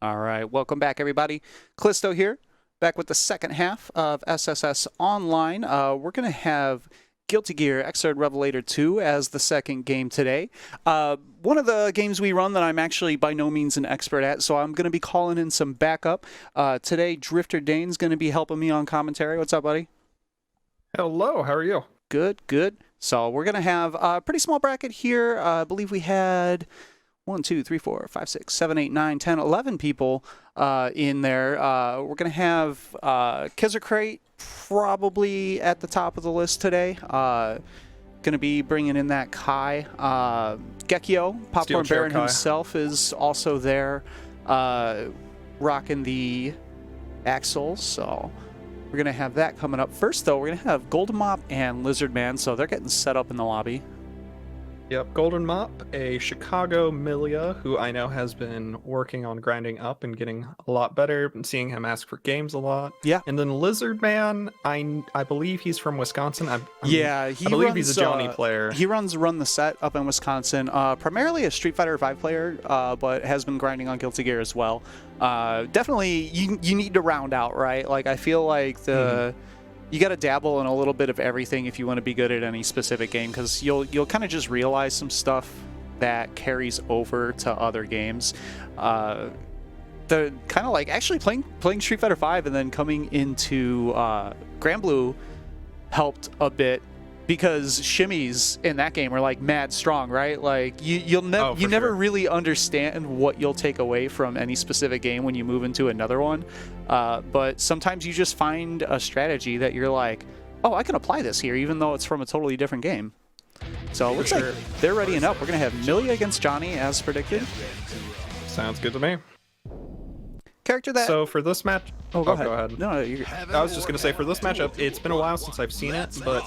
All right, welcome back, everybody. Callisto here, back with the second half of SSS Online. We're going to have Guilty Gear XRD Revelator 2 as the second game today. One of the games we run that I'm actually by no means an expert at, so I'm going to be calling in some backup. Today, Drifter Dane's going to be helping me on commentary. What's up, buddy? Hello, how are you? Good, good. So we're going to have a pretty small bracket here. I believe we had 1, 2, 3, 4, 5, 6, 7, 8, 9, 10, 11 people in there. We're going to have Crate probably at the top of the list today. Going to be bringing in that Kai. Gekio, Popcorn Baron himself, is also there rocking the Axles. So we're going to have that coming up. First, though, we're going to have Golden Mop and Lizard Man. So they're getting set up in the lobby. Yep, Golden Mop, a Chicago Milia who I know has been working on grinding up and getting a lot better. Been seeing him ask for games a lot. Yeah. And then Lizard Man, I believe he's from Wisconsin. I believe runs, he's a Johnny player. He runs Run the Set up in Wisconsin. Primarily a Street Fighter V player, but has been grinding on Guilty Gear as well. Definitely, you need to round out, right? Like, I feel like you got to dabble in a little bit of everything if you want to be good at any specific game, because you'll kind of just realize some stuff that carries over to other games. The kind of like actually playing Street Fighter V and then coming into Grand Blue helped a bit, because shimmies in that game are like mad strong, right? Like you never really understand what you'll take away from any specific game when you move into another one. But sometimes you just find a strategy that you're like, oh, I can apply this here, even though it's from a totally different game. So it looks like they're readying up. We're going to have Milia against Johnny, as predicted. Sounds good to me. Character that... So for this match... Oh, go ahead. No, I was just going to say, for this matchup, it's been a while since I've seen it, but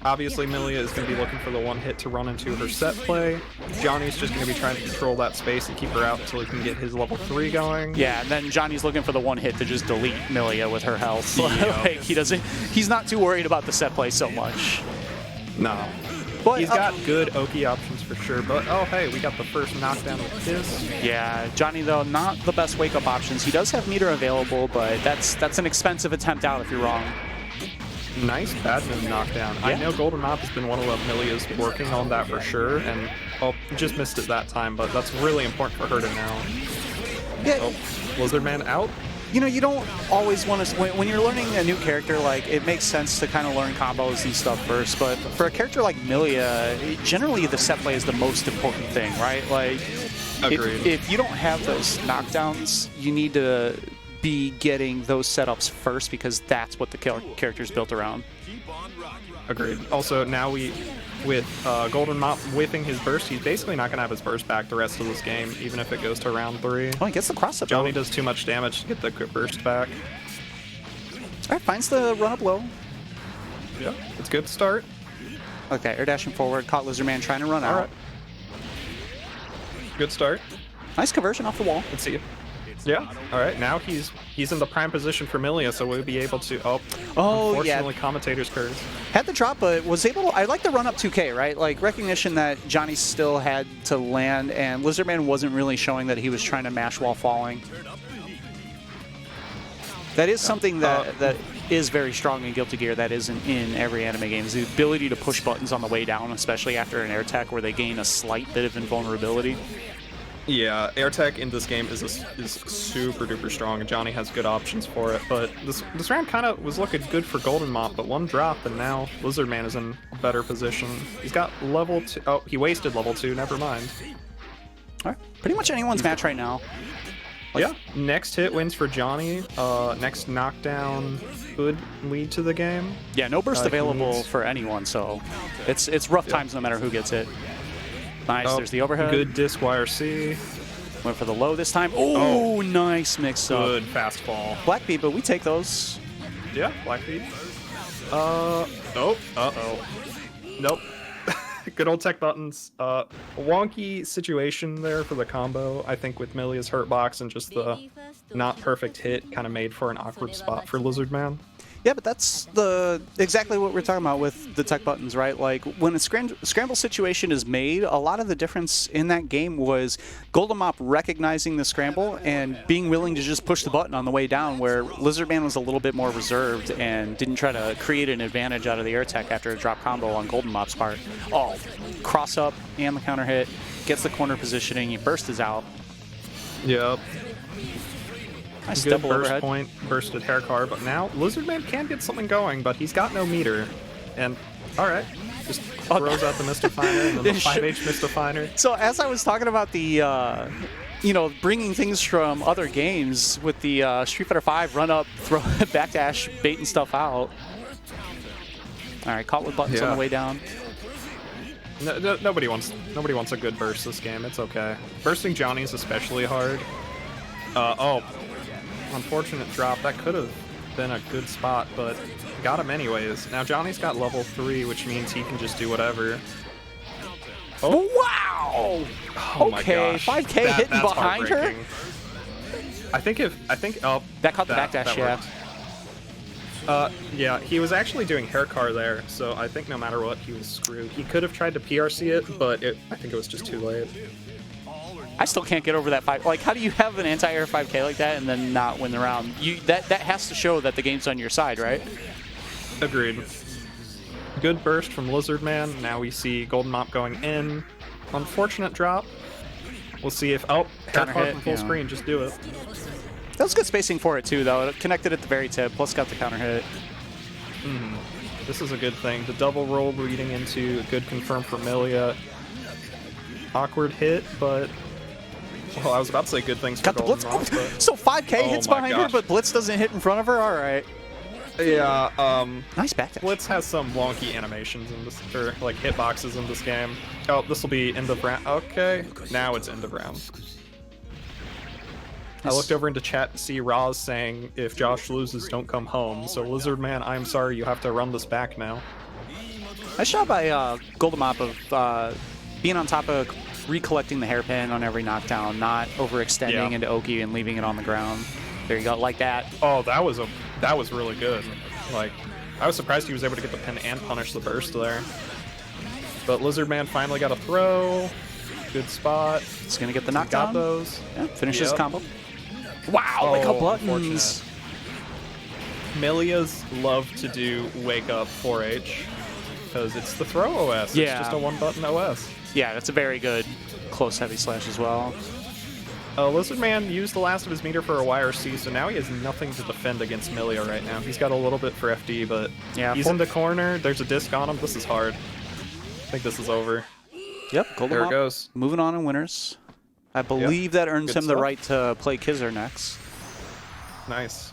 obviously Milia is going to be looking for the one hit to run into her set play. Johnny's just going to be trying to control that space and keep her out until he can get his level 3 going. Yeah, and then Johnny's looking for the one hit to just delete Milia with her health. Like, he's not too worried about the set play so much. No. But he's got good Oki options for sure, but oh hey, we got the first knockdown with this. Yeah, Johnny though, not the best wake-up options. He does have meter available, but that's an expensive attempt out if you're wrong. Nice badminton knockdown. Yeah. I know Golden Mop has been one of Milia's working on that for sure, and just missed it that time, but that's really important for her to know. Yeah. Oh, Lizard Man out. You know, you don't always want to, when you're learning a new character, like, it makes sense to kind of learn combos and stuff first, but for a character like Milia, generally the set play is the most important thing, right? Like, if you don't have those knockdowns, you need to be getting those setups first, because that's what the character's built around. Agreed. Also, now with Golden Mop whipping his burst, he's basically not going to have his burst back the rest of this game, even if it goes to round 3. Oh, he gets the cross-up. Johnny does too much damage to get the burst back. All right, finds the run-up low. Yeah, it's a good start. Okay, air dashing forward, caught Lizard Man trying to run out. Right. Good start. Nice conversion off the wall. Let's see it. Yeah. All right. Now he's in the prime position for Milia, so we'll be able to. Unfortunately, commentator's curse. Had the drop, but was able to. I like the run up 2K, right? Like, recognition that Johnny still had to land, and Lizardman wasn't really showing that he was trying to mash while falling. That is something that is very strong in Guilty Gear that isn't in every anime game, is the ability to push buttons on the way down, especially after an air tech where they gain a slight bit of invulnerability. Yeah, air tech in this game is super duper strong, and Johnny has good options for it. But this round kind of was looking good for Golden Mop, but one drop, and now Lizard Man is in a better position. He's got level 2. Oh, he wasted level 2. Never mind. All right, pretty much anyone's match right now. Yeah, next hit wins for Johnny. Next knockdown could lead to the game. Yeah, no burst available for anyone, so it's rough times no matter who gets it. Nice, there's the overhead. Good disc YRC. Went for the low this time. Oh, nice mix up. Good fast fall. Black beat, but we take those. Yeah, black beat. Nope. Good old tech buttons. Wonky situation there for the combo. I think with Milia's hurt box and just the not perfect hit kind of made for an awkward spot for Lizard Man. Yeah, but that's exactly what we're talking about with the tech buttons, right? Like, when a scramble situation is made, a lot of the difference in that game was Golden Mop recognizing the scramble and being willing to just push the button on the way down, where Lizardman was a little bit more reserved and didn't try to create an advantage out of the air tech after a drop combo on Golden Mop's part. Oh, cross up and the counter hit, gets the corner positioning, burst is out. Yep. Nice Good double burst overhead. point, bursted hair car, but now Lizardman can get something going, but he's got no meter. And, alright, just throws out the Mystifiner and then the 5H Mystifiner. So as I was talking about the, you know, bringing things from other games with the Street Fighter V run up, throw backdash, baiting stuff out. Alright, caught with buttons on the way down. Nobody wants a good burst this game. It's okay. Bursting Johnny is especially hard. Oh, unfortunate drop. That could have been a good spot, but got him anyways. Now Johnny's got level 3, which means he can just do whatever. Oh wow! Oh my Okay, gosh. 5K hitting That's behind her. I think oh, That caught the backdash, that yeah. worked. Yeah, he was actually doing hair car there, so I think no matter what, he was screwed. He could have tried to PRC it, but I think it was just too late. I still can't get over that 5. Like, how do you have an anti-air 5K like that and then not win the round? That has to show that the game's on your side, right? Agreed. Good burst from Lizardman. Now we see Golden Mop going in. Unfortunate drop. We'll see if hair Counter car hit, from full yeah. screen. Just do it. That was good spacing for it too, though. It connected at the very tip, plus got the counter hit. This is a good thing. The double roll leading into a good confirm for Milia. Awkward hit, but well, I was about to say good things for Got the Golden blitz. Mop, Oh, but so 5K Oh hits my behind gosh. her, but blitz doesn't hit in front of her. All right. yeah, Nice backdash. Blitz has some wonky animations in this, or like hitboxes in this game. Oh, this will be end of round. Okay, now it's end of round. I looked over into chat to see Roz saying, if Josh loses, don't come home. So Lizardman, I'm sorry, you have to run this back now. Nice job by Golden Mop of being on top of recollecting the hairpin on every knockdown, not overextending Yeah. into Oki and leaving it on the ground. There you go, like that. Oh, that was really good. Like, I was surprised he was able to get the pin and punish the burst there. But Lizardman finally got a throw. Good spot. It's gonna get the Got knockdown. those. Yeah, finishes Yep. combo. Wow, like a Oh, buttons. Milia's love to do wake up 4H because it's the throw OS. Yeah. It's just a one button OS. Yeah, that's a very good close heavy slash as well. Lizardman used the last of his meter for a YRC, so now he has nothing to defend against Milia right now. He's got a little bit for FD, but Yeah, he's in the corner. There's a disc on him. This is hard. I think this is over. Yep, Golden There it Mop goes. moving on in winners. I believe that earns Good him the stuff. right to play Kizzer next. Nice.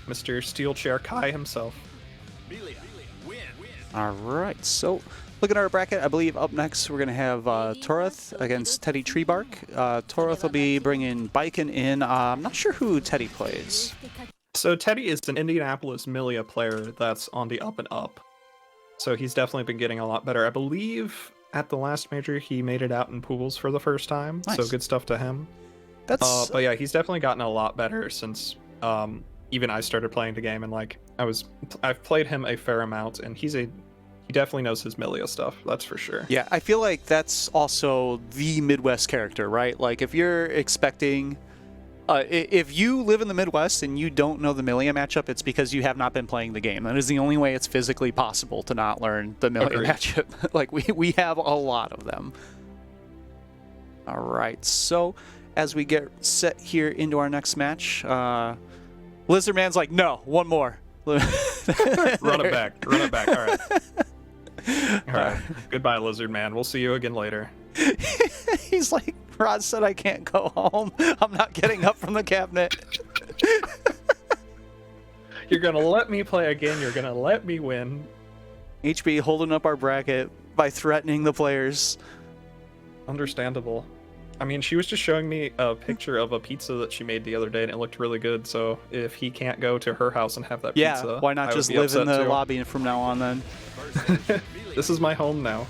Mr. Steel Chair Kai himself. All right, so looking at our bracket, I believe up next we're going to have Toroth against Teddy Treebark. Toroth will be bringing Biken in. I'm not sure who Teddy plays. So Teddy is an Indianapolis Milia player that's on the up and up. So he's definitely been getting a lot better. I believe at the last major he made it out in pools for the first time. Nice. So good stuff to him. That's But yeah, he's definitely gotten a lot better since even I started playing the game, and like I've played him a fair amount, and he definitely knows his Milia stuff. That's for sure. yeah. I feel like that's also the Midwest character, right? Like if you're expecting, if you live in the Midwest and you don't know the Milia matchup, it's because you have not been playing the game. That is the only way it's physically possible to not learn the Milia Agreed. matchup. Like we have a lot of them. All right, so as we get set here into our next match, Lizardman's like, no, one more. Run it back. Run it back. All right. All right. Goodbye, Lizard Man. We'll see you again later. He's like, Rod said I can't go home. I'm not getting up from the cabinet. You're gonna let me play again. You're gonna let me win. HB holding up our bracket by threatening the players. Understandable. I mean, she was just showing me a picture of a pizza that she made the other day, and it looked really good. So if he can't go to her house and have that Yeah, pizza, why not I would just be live in upset the too. lobby from now on then? This is my home now.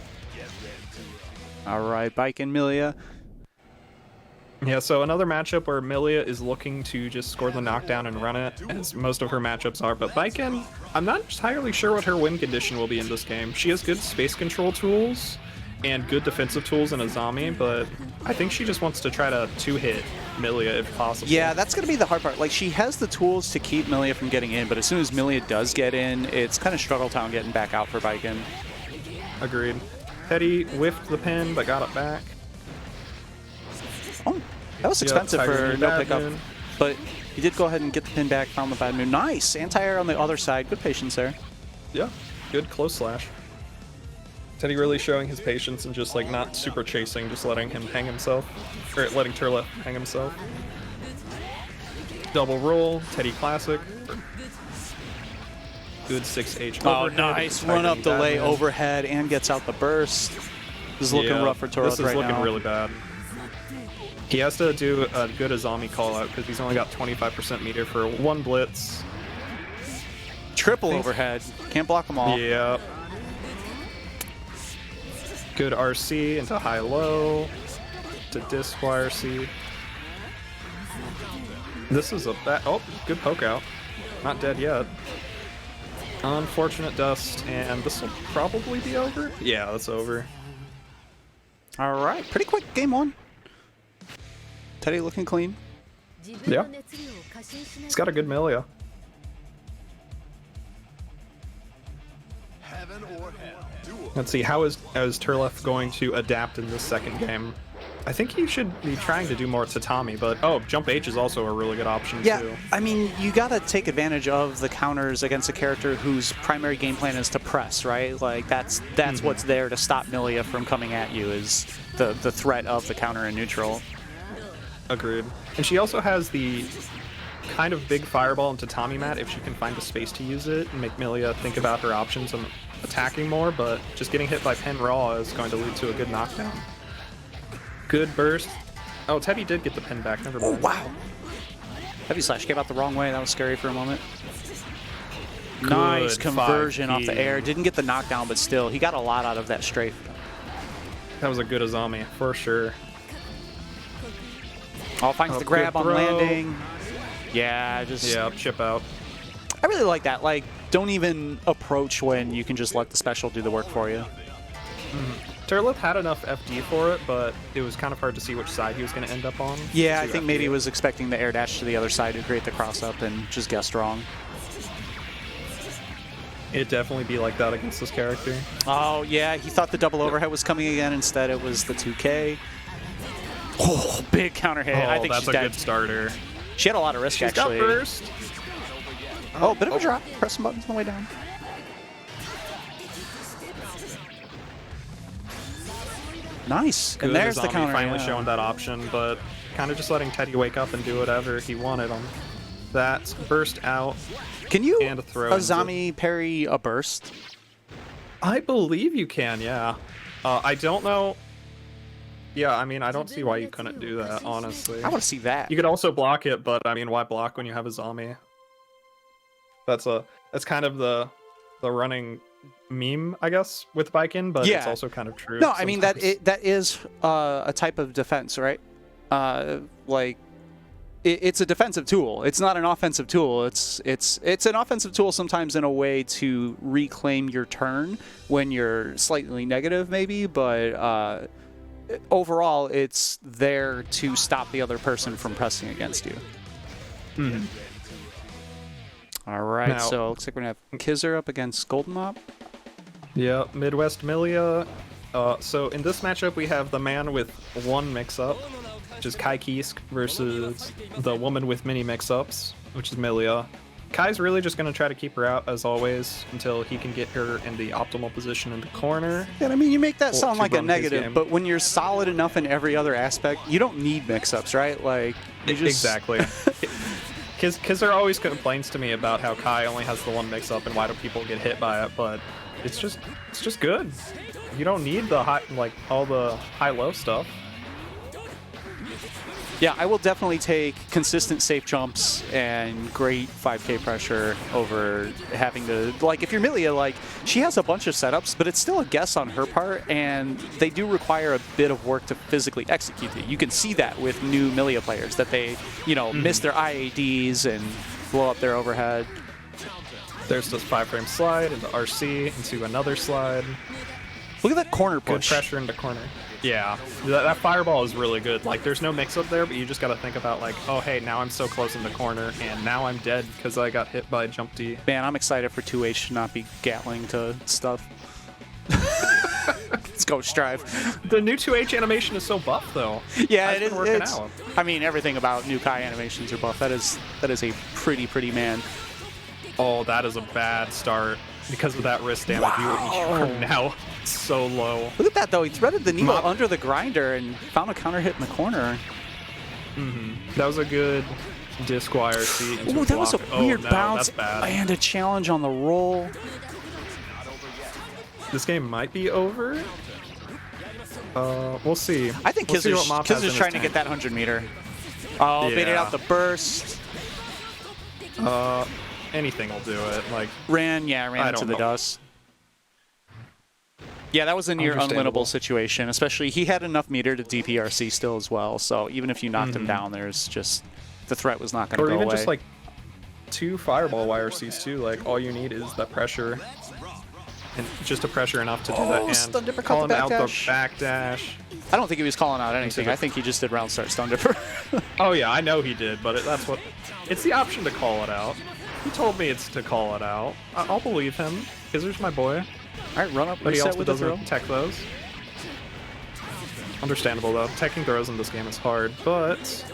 All right, Bike and Milia. Yeah, so another matchup where Milia is looking to just score the knockdown and run it, as most of her matchups are, but Baiken, I'm not entirely sure what her win condition will be in this game. She has good space control tools and good defensive tools in Azami, but I think she just wants to try to two-hit Milia if possible. Yeah, that's going to be the hard part. Like, she has the tools to keep Milia from getting in, but as soon as Milia does get in, it's kind of struggle town getting back out for Baiken. Agreed. Teddy whiffed the pin, but got it back. Oh, that was expensive for no pickup, moon. but he did go ahead and get the pin back, found the bad moon. Nice! Anti-air on the other side. Good patience there. Yeah, good close slash. Teddy really showing his patience and just like not super chasing, just letting him hang himself, or letting Turla hang himself. Double roll, Teddy classic. Good 6H Oh, overhead. nice. Run up delay overhead and gets out the burst. This is looking rough for Turla right now. This is looking really bad. He has to do a good Azami call out because he's only got 25% meter for one blitz. Triple overhead. Can't block them all. Yeah. Good RC into high-low to disc YRC. This is a bad... Oh, good poke out. Not dead yet. Unfortunate dust, and this will probably be over. Yeah, that's over. All right. Pretty quick game one. Teddy looking clean. Yeah. He's got a good Milia. Let's see, how is Turlef going to adapt in this second game? I think he should be trying to do more tatami, but oh, jump H is also a really good option Yeah, too. I mean, you gotta take advantage of the counters against a character whose primary game plan is to press, right? Like that's what's there to stop Milia from coming at you, is the threat of the counter in neutral. Agreed. And she also has the kind of big fireball and tatami mat if she can find a space to use it and make Milia think about her options and attacking more, but just getting hit by Pen Raw is going to lead to a good knockdown. Good burst. Oh, Teddy did get the pin back. Never mind. Oh, wow. Heavy slash came out the wrong way. That was scary for a moment. Good Nice conversion 5P. off the air. Didn't get the knockdown, but still, he got a lot out of that strafe. That was a good Azami, for sure. Oh, finds the grab good on throw. landing. Yeah, just... Yeah, chip out. I really like that. Like, don't even approach when you can just let the special do the work for you. Turleth had enough FD for it, but it was kind of hard to see which side he was going to end up on. Yeah, I think FD. maybe he was expecting the air dash to the other side to create the cross-up and just guessed wrong. It'd definitely be like that against this character. Oh, yeah, he thought the double overhead was coming again. Instead, it was the 2K. Oh, big counter hit. I think that's she's a dead. good starter. She had a lot of risk, She's actually. got burst. Oh, bit of a drop. Press some buttons on the way down. Nice. Good And there's the Azami counter. finally yeah. showing that option, but kind of just letting Teddy wake up and do whatever he wanted on. That burst out. Can you and a throw Azami parry a burst? I believe you can, yeah. I don't know. Yeah, I mean, I don't see why you couldn't do that, honestly. I want to see that. You could also block it, but I mean, why block when you have a Azami? That's kind of the running meme, I guess, with Baiken, but Yeah. it's also kind of true. No, I mean that sometimes. that is a type of defense, right? Like it's a defensive tool. It's not an offensive tool. It's an offensive tool sometimes in a way to reclaim your turn when you're slightly negative, maybe. But overall, it's there to stop the other person from pressing against you. Mhm. All right, Now- so looks like we're gonna have Kizzer up against Golden Mop. Yeah, Midwest Milia. So in this matchup, we have the man with one mix-up, which is Kai Kisk, versus the woman with many mix-ups, which is Milia. Kai's really just going to try to keep her out, as always, until he can get her in the optimal position in the corner. Yeah, I mean, you make that sound to like a run his negative, game. but when you're solid enough in every other aspect, you don't need mix-ups, right? Like, you just... Exactly. Kizzer always complains to me about how Kai only has the one mix-up and why do people get hit by it, but it's just good. You don't need the high, like all the high-low stuff. Yeah, I will definitely take consistent safe jumps and great 5K pressure over having to, like, if you're Milia, like, she has a bunch of setups, but it's still a guess on her part, and they do require a bit of work to physically execute it. You can see that with new Milia players, that they, you know, miss their IADs and blow up their overhead. There's this 5-frame slide into RC, into another slide. Look at that corner Good push. pressure into corner. Yeah, that fireball is really good. Like, there's no mix-up there, but you just got to think about, like, oh, hey, now I'm so close in the corner, and now I'm dead because I got hit by jump D. Man, I'm excited for 2H to not be gatling to stuff. Let's go, Strive. The new 2H animation is so buff, though. Yeah, How's it is. working out? I mean, everything about new Kai animations are buff. That is a pretty man. Oh, that is a bad start. Because of that wrist damage, you are now so low. Look at that, though. He threaded the needle under the grinder and found a counter hit in the corner. That was a good disc YRC into Ooh, that was a weird bounce that's bad. and a challenge on the roll. This game might be over. We'll see. I think We'll see what Mop has in Kizzer's his trying to tank. get that 100-meter. Oh, baited Yeah. out the burst. Anything will do it. Like, Ran I into don't the know. dust. Yeah, that was a near Understandable. unwinnable situation, especially he had enough meter to DPRC still as well, so even if you knocked him down, there's just, the threat was not going to or go even away. just like 2 fireball YRCs too. Like, all you need is that pressure. And just a pressure enough to do that. stun And dipper caught calling the out the backdash. backdash. I don't think he was calling out anything. the- I think he just did round start stun dipper. Oh yeah, I know he did, but that's what... It's the option to call it out. He told me it's to call it out. I'll believe him. Kizzer's my boy. All right, run up, But he reset also with the throw. doesn't tech those. Understandable though. Teching throws in this game is hard, but...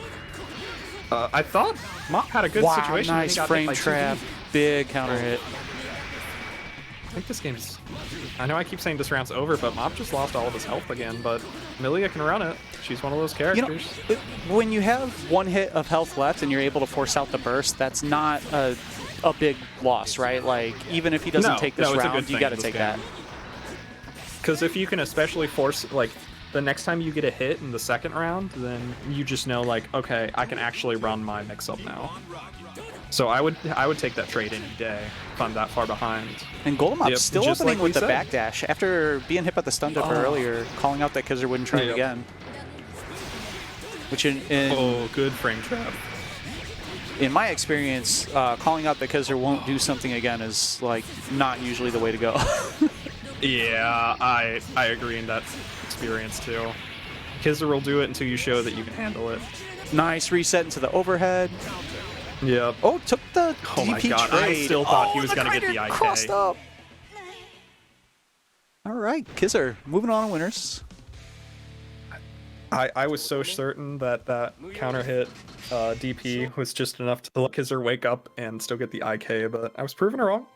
I thought Mop had a good Wow, situation. when he nice got hit frame by trap. 2D. Big counter hit. I think this game's... I know I keep saying this round's over, but Mop just lost all of his health again, but Milia can run it. She's one of those You know, characters. when you have one hit of health left and you're able to force out the burst, that's not a big loss, right? Like, even if he doesn't take this it's a good round, you thing got to in this take game. that. Because if you can especially force, like, the next time you get a hit in the second round, then you just know, like, okay, I can actually run my mix-up now. So I would take that trade any day if I'm that far behind. And Goldemop's Yep, still just opening like with we the said. backdash after being hit by the stun dipper earlier, calling out that Kizzer wouldn't try it Yep. again. Which in Oh, good frame trap. in my experience, calling out that Kizzer won't do something again is like not usually the way to go. Yeah, I agree in that experience too. Kizzer will do it until you show that you can handle it. Nice reset into the overhead. Yep. Oh, took the Oh my DP God, trade. I still thought he was gonna get grinder the IK. crossed up. All right, Kizzer, moving on to winners. I was so certain that that counter hit DP was just enough to let Kizzer wake up and still get the IK, but I was proven wrong.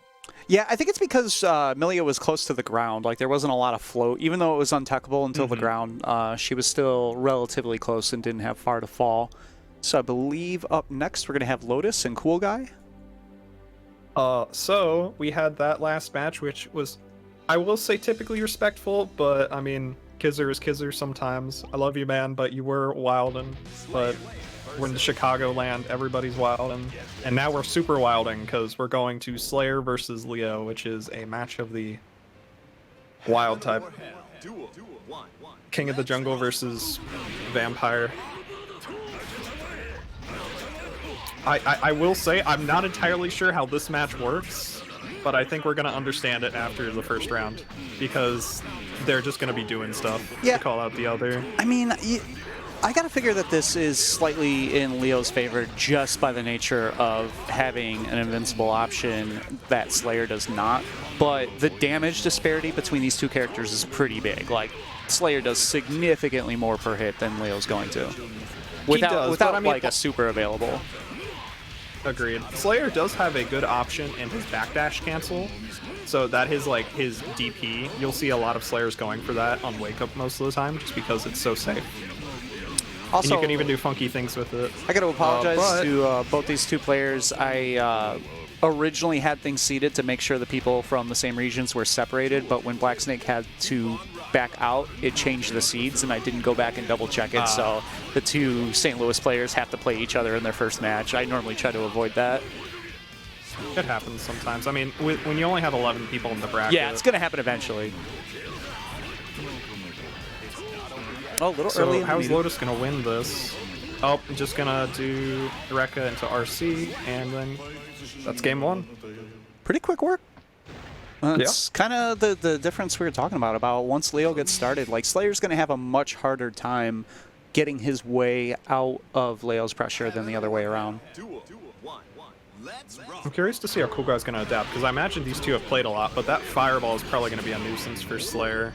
Yeah, I think it's because Milia was close to the ground. Like, there wasn't a lot of float. Even though it was untechable until the ground, she was still relatively close and didn't have far to fall. So I believe up next we're going to have Lotus and Cool Guy. So we had that last match, which was, I will say, typically respectful, but I mean, Kizzer is Kizzer sometimes. I love you, man, but you were wildin'. But we're in the Chicago land, everybody's wildin'. And now we're super wilding because we're going to Slayer versus Leo, which is a match of the wild type. King of the Jungle versus Vampire. I will say, I'm not entirely sure how this match works, but I think we're going to understand it after the first round, because they're just going to be doing stuff Yeah. to call out the other. I mean, I got to figure that this is slightly in Leo's favor just by the nature of having an invincible option that Slayer does not. But the damage disparity between these two characters is pretty big. Like, Slayer does significantly more per hit than Leo's going to. Without, but I mean, like, a super available. Agreed. Slayer does have a good option in his backdash cancel, so that is like his DP. You'll see a lot of Slayers going for that on wake up most of the time, just because it's so safe. Also, And you can even do funky things with it. I got to apologize but- to both these two players. I originally had things seeded to make sure the people from the same regions were separated, but when Black Snake had to back out, it changed the seeds, and I didn't go back and double check it. So the two St. Louis players have to play each other in their first match. I normally try to avoid that. It happens sometimes. I mean, when you only have 11 people in the bracket. Yeah, it's going to happen eventually. Oh, a little so early. How's Lotus going to win this? Oh, just going to do Rekka into RC, and then that's game 1. Pretty quick work. It's kind of the difference we were talking about once Leo gets started. Like, Slayer's going to have a much harder time getting his way out of Leo's pressure than the other way around. I'm curious to see how Cool Guy's going to adapt, because I imagine these two have played a lot, but that Fireball is probably going to be a nuisance for Slayer,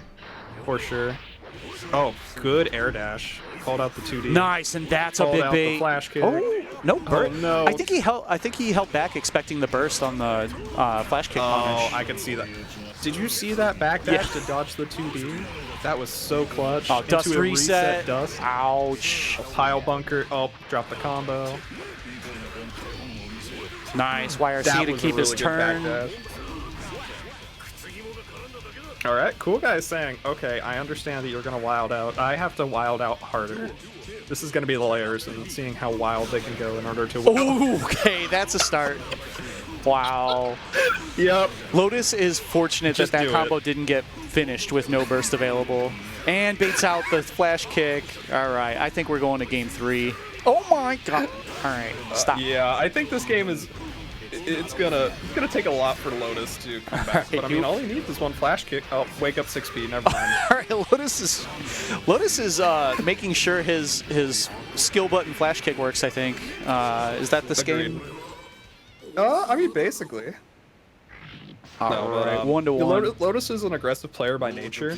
for sure. Oh, good air dash. Called out the 2D. Nice, and that's a big bait. The flash kick. Oh, no burst. Oh, no. I think he held back expecting the burst on the flash kick punish. Oh, I can see that. Did you see that backdash to dodge the 2D? That was so clutch. Oh, dust into a reset. Dust. Ouch. A pile bunker. Oh, drop the combo. Nice. YRC to keep his turn. All right, Cool Guy is saying, okay, I understand that you're going to wild out. I have to wild out harder. This is going to be the layers and seeing how wild they can go in order to win. Ooh, okay, that's a start. Wow. Yep. Lotus is fortunate Just that combo didn't get finished with no burst available. And baits out the flash kick. All right, I think we're going to game 3. Oh my god. All right, stop. Yeah, I think this game is... It's gonna take a lot for Lotus to come back, but I mean, all he needs is one flash kick. Oh, wake up 6B. Never mind. All right, Lotus is making sure his skill button flash kick works. I think is that this game? I mean, basically. All right, 1-1. Lotus is an aggressive player by nature,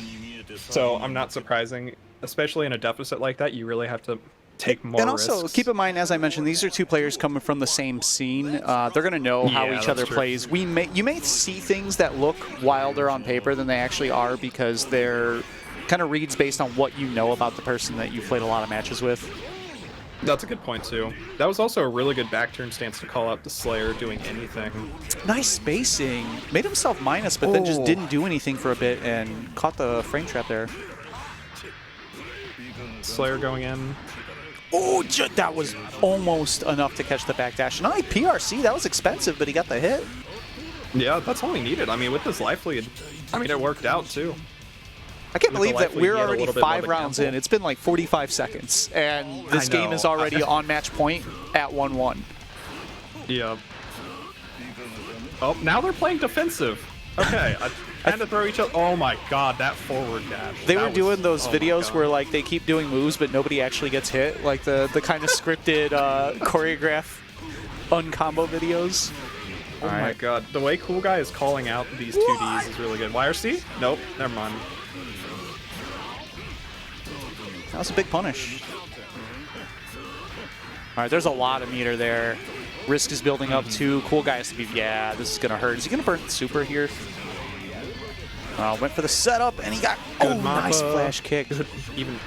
so I'm not surprising, especially in a deficit like that. You really have to take more and also risks. Keep in mind, as I mentioned, these are two players coming from the same scene. They're going to know how each other plays. You may see things that look wilder on paper than they actually are because they're kind of reads based on what you know about the person that you've played a lot of matches with. That's a good point too. That was also a really good back turn stance to call out the Slayer doing anything. Nice spacing. Made himself minus, but then just didn't do anything for a bit and caught the frame trap there. Slayer going in. Oh, that was almost enough to catch the backdash. Not like PRC, that was expensive, but he got the hit. Yeah, that's all he needed. I mean, with this life lead, I mean, it worked out too. I can't believe that we're already 5 rounds in. It's been like 45 seconds, and this game is already on match point at 1-1. Yeah. Oh, now they're playing defensive. Okay, and to throw each other. Oh my god, that forward dash. They were doing those videos where like they keep doing moves, but nobody actually gets hit, like the kind of scripted choreograph uncombo videos. Oh my god, the way Cool Guy is calling out these 2Ds is really good. YRC? Nope, never mind. That was a big punish. All right, there's a lot of meter there. Risk is building up too. Cool Guy has to be, yeah, this is going to hurt. Is he going to burn super here? Went for the setup, and he got, nice flash kick. Good. Even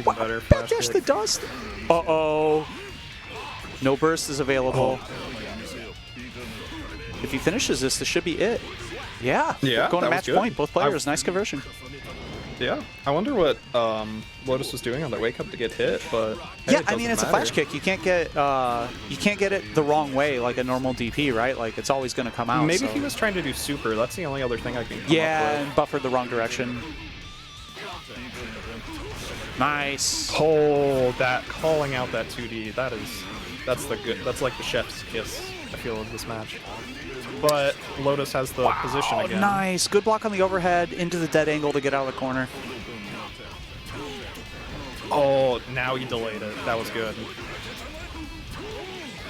better flash backdash kick. the dust. Uh-oh. No burst is available. If he finishes this should be it. Yeah, going to match point. Both players, nice conversion. Yeah, I wonder what Lotus was doing on their wake up to get hit, but hey, yeah, I mean it's a flash kick. You can't get it the wrong way like a normal DP, right? Like it's always going to come out. Maybe he was trying to do super. That's the only other thing I can come up with. And buffered the wrong direction. Nice. Oh, that calling out that 2D. That's like the chef's kiss. I feel of this match. But Lotus has the position again. Nice. Good block on the overhead into the dead angle to get out of the corner. Oh, now he delayed it. That was good.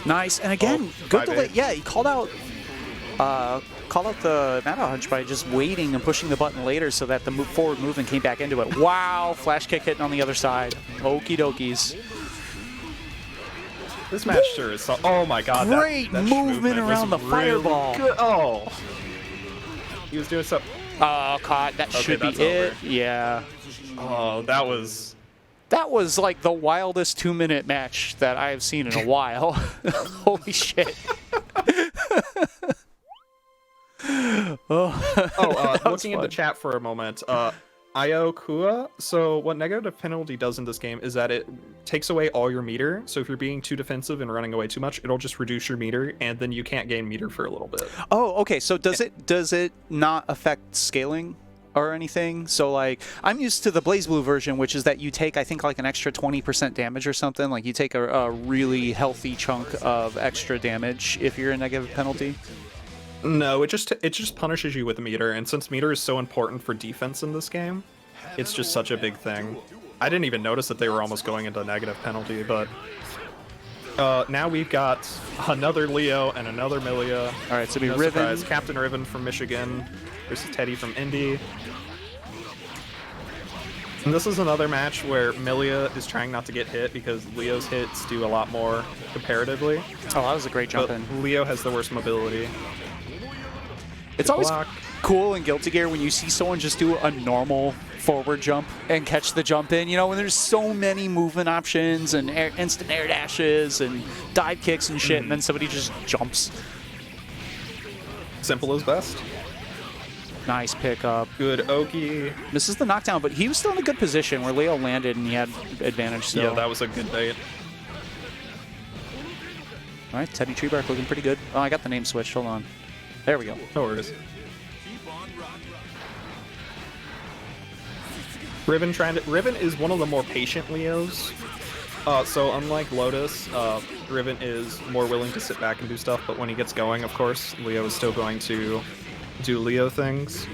Nice. And again, good delay. Yeah, he called out the Mata Hunch by just waiting and pushing the button later so that the forward movement came back into it. Wow. Flash kick hitting on the other side. Okie dokies. This match sure is so. Oh my god. Great that movement around the fireball. Good. Oh. He was doing so. Oh, caught. That should be it. Over. Yeah. Oh, that was like the wildest 2-minute match that I have seen in a while. Holy shit. Looking at the chat for a moment. Io Kua. So what negative penalty does in this game is that it takes away all your meter. So if you're being too defensive and running away too much, it'll just reduce your meter, and then you can't gain meter for a little bit. Oh, okay. So does it not affect scaling or anything? So like I'm used to the Blaze Blue version, which is that you take, I think, like an extra 20% damage or something. Like you take a really healthy chunk of extra damage if you're a negative penalty. No, it just punishes you with meter, and since meter is so important for defense in this game, it's just such a big thing. I didn't even notice that they were almost going into negative penalty, but now we've got another Leo and another Milia. All right, so no Riven. surprise, Captain Riven from Michigan versus Teddy from Indy. And this is another match where Milia is trying not to get hit because Leo's hits do a lot more comparatively. Oh, that was a great jump But in. Leo has the worst mobility. It's Good always block. cool in Guilty Gear when you see someone just do a normal forward jump and catch the jump in. You know, when there's so many movement options and instant air dashes and dive kicks and shit, and then somebody just jumps. Simple as best. Nice pickup. Good Oki. Misses the knockdown, but he was still in a good position where Leo landed and he had advantage still. Yeah, that was a good bait. All right, Teddy Treebark looking pretty good. Oh, I got the name switched. Hold on. There we go. No worries. Riven is one of the more patient Leos. So unlike Lotus, Riven is more willing to sit back and do stuff, but when he gets going, of course, Leo is still going to do Leo things.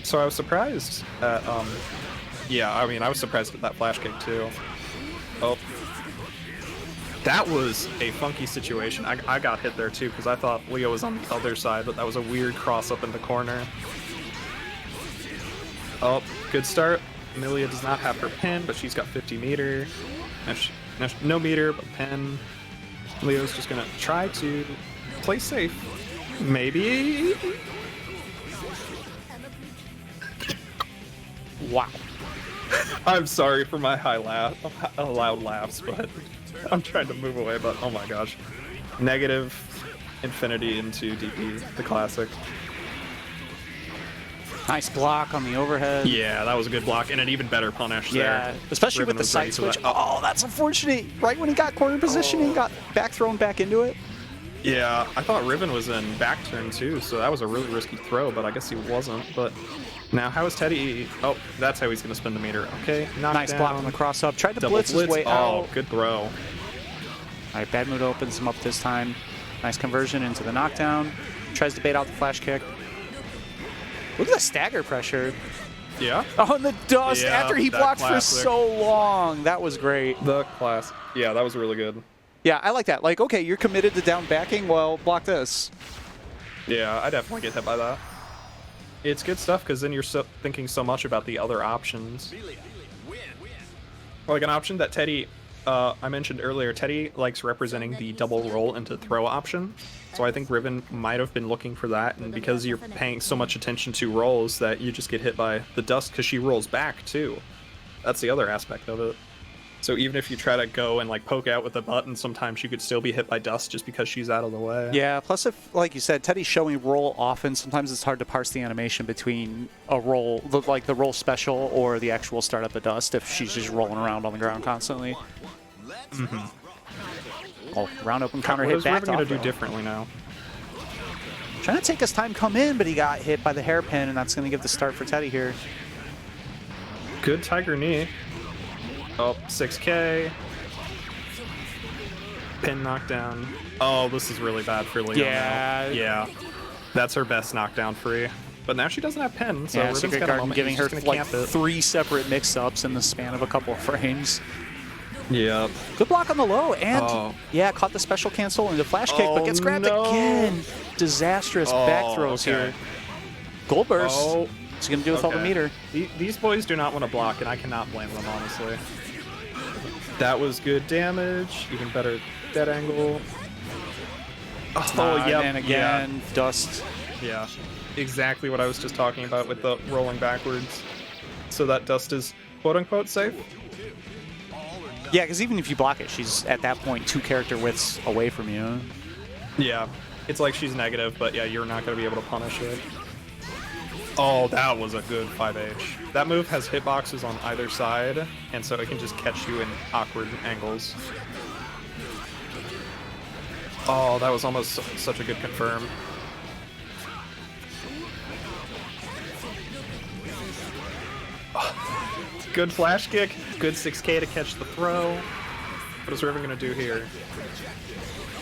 So I was surprised at, yeah, I mean, I was surprised at that flash kick too. Oh. That was a funky situation. I got hit there too because I thought Leo was on the other side, but that was a weird cross up in the corner. Oh, good start. Milia does not have her pin, but she's got 50 meter. No meter, but pin. Leo's just gonna try to play safe. Maybe. Wow. I'm sorry for my loud laughs, but I'm trying to move away, but oh my gosh. Negative infinity into DP, the classic. Nice block on the overhead. Yeah, that was a good block, and an even better punish Yeah, there. especially Riven with the was side ready for switch. that. Oh, that's unfortunate. Right when he got corner position, he got back thrown back into it. Yeah, I thought Riven was in back turn too, so that was a really risky throw, but I guess he wasn't. But now, how is Teddy? Oh, that's how he's going to spin the meter. Okay, Nice block on the cross up. Tried to Double blitz his way Oh, out. good throw. All right, Bad Mood opens him up this time. Nice conversion into the knockdown. Tries to bait out the flash kick. Look at the stagger pressure. Yeah. Oh, and the dust Yeah, after he that blocked for classic. so long. That was great. The class. Yeah, that was really good. Yeah, I like that. Like, okay, you're committed to down backing. Well, block this. Yeah, I definitely get hit by that. It's good stuff because then you're thinking so much about the other options. Like an option that Teddy, I mentioned earlier, Teddy likes representing the double roll into throw option. So I think Riven might have been looking for that, and because you're paying so much attention to rolls that you just get hit by the dust because she rolls back too. That's the other aspect of it. So even if you try to go and like poke out with the button, sometimes you could still be hit by dust just because she's out of the way. Yeah, plus if, like you said, Teddy's showing roll often, sometimes it's hard to parse the animation between a roll, like the roll special, or the actual start of the dust if she's just rolling around on the ground constantly. Mm-hmm. Oh, round open counter What hit is back Riven going off. to do differently now? Trying to take his time come in, but he got hit by the hairpin, and that's going to give the start for Teddy here. Good Tiger Knee. Oh, 6K. Pin knockdown. Oh, this is really bad for Leo Yeah. now. Yeah. That's her best knockdown free. But now she doesn't have pin, so Yeah, Riven's Secret got a Garden moment. giving He's her just gonna like camp it. 3 separate mix-ups in the span of a couple of frames. Yep. Good block on the low, and Oh. yeah, caught the special cancel into flash kick, but gets grabbed no. again. Disastrous back throws okay. here. Gold burst. Oh. What's he going to do with all the Okay. meter? These boys do not want to block, and I cannot blame them, honestly. That was good damage. Even better dead angle. Oh, yeah. And again, dust. Yeah. Exactly what I was just talking about with the rolling backwards. So that dust is quote-unquote safe. Yeah, because even if you block it, she's at that point 2 character widths away from you. Yeah. It's like she's negative, but yeah, you're not going to be able to punish it. Oh, that was a good 5H. That move has hitboxes on either side, and so it can just catch you in awkward angles. Oh, that was almost such a good confirm. Good flash kick, good 6K to catch the throw. What is Riven gonna do here?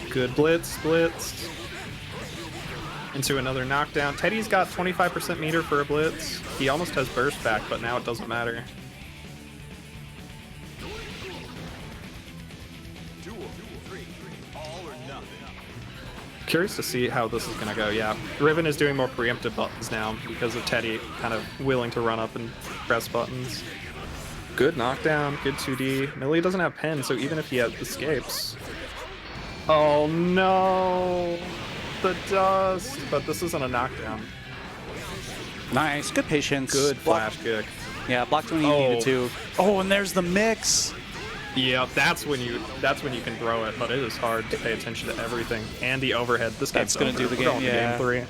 Good blitz, blitzed. Into another knockdown. Teddy's got 25% meter for a blitz. He almost has burst back, but now it doesn't matter. Curious to see how this is gonna go. Yeah, Riven is doing more preemptive buttons now because of Teddy kind of willing to run up and press buttons. Good knockdown, good 2D. Millie doesn't have pen, so even if he escapes. Oh no! The dust! But this isn't a knockdown. Nice, good patience. Good flash kick. Yeah, blocked when he needed to. Oh, and there's the mix. Yeah, that's when you can throw it, but it is hard to pay attention to everything. And the overhead. This game's gonna do the game. Yeah. Game 3.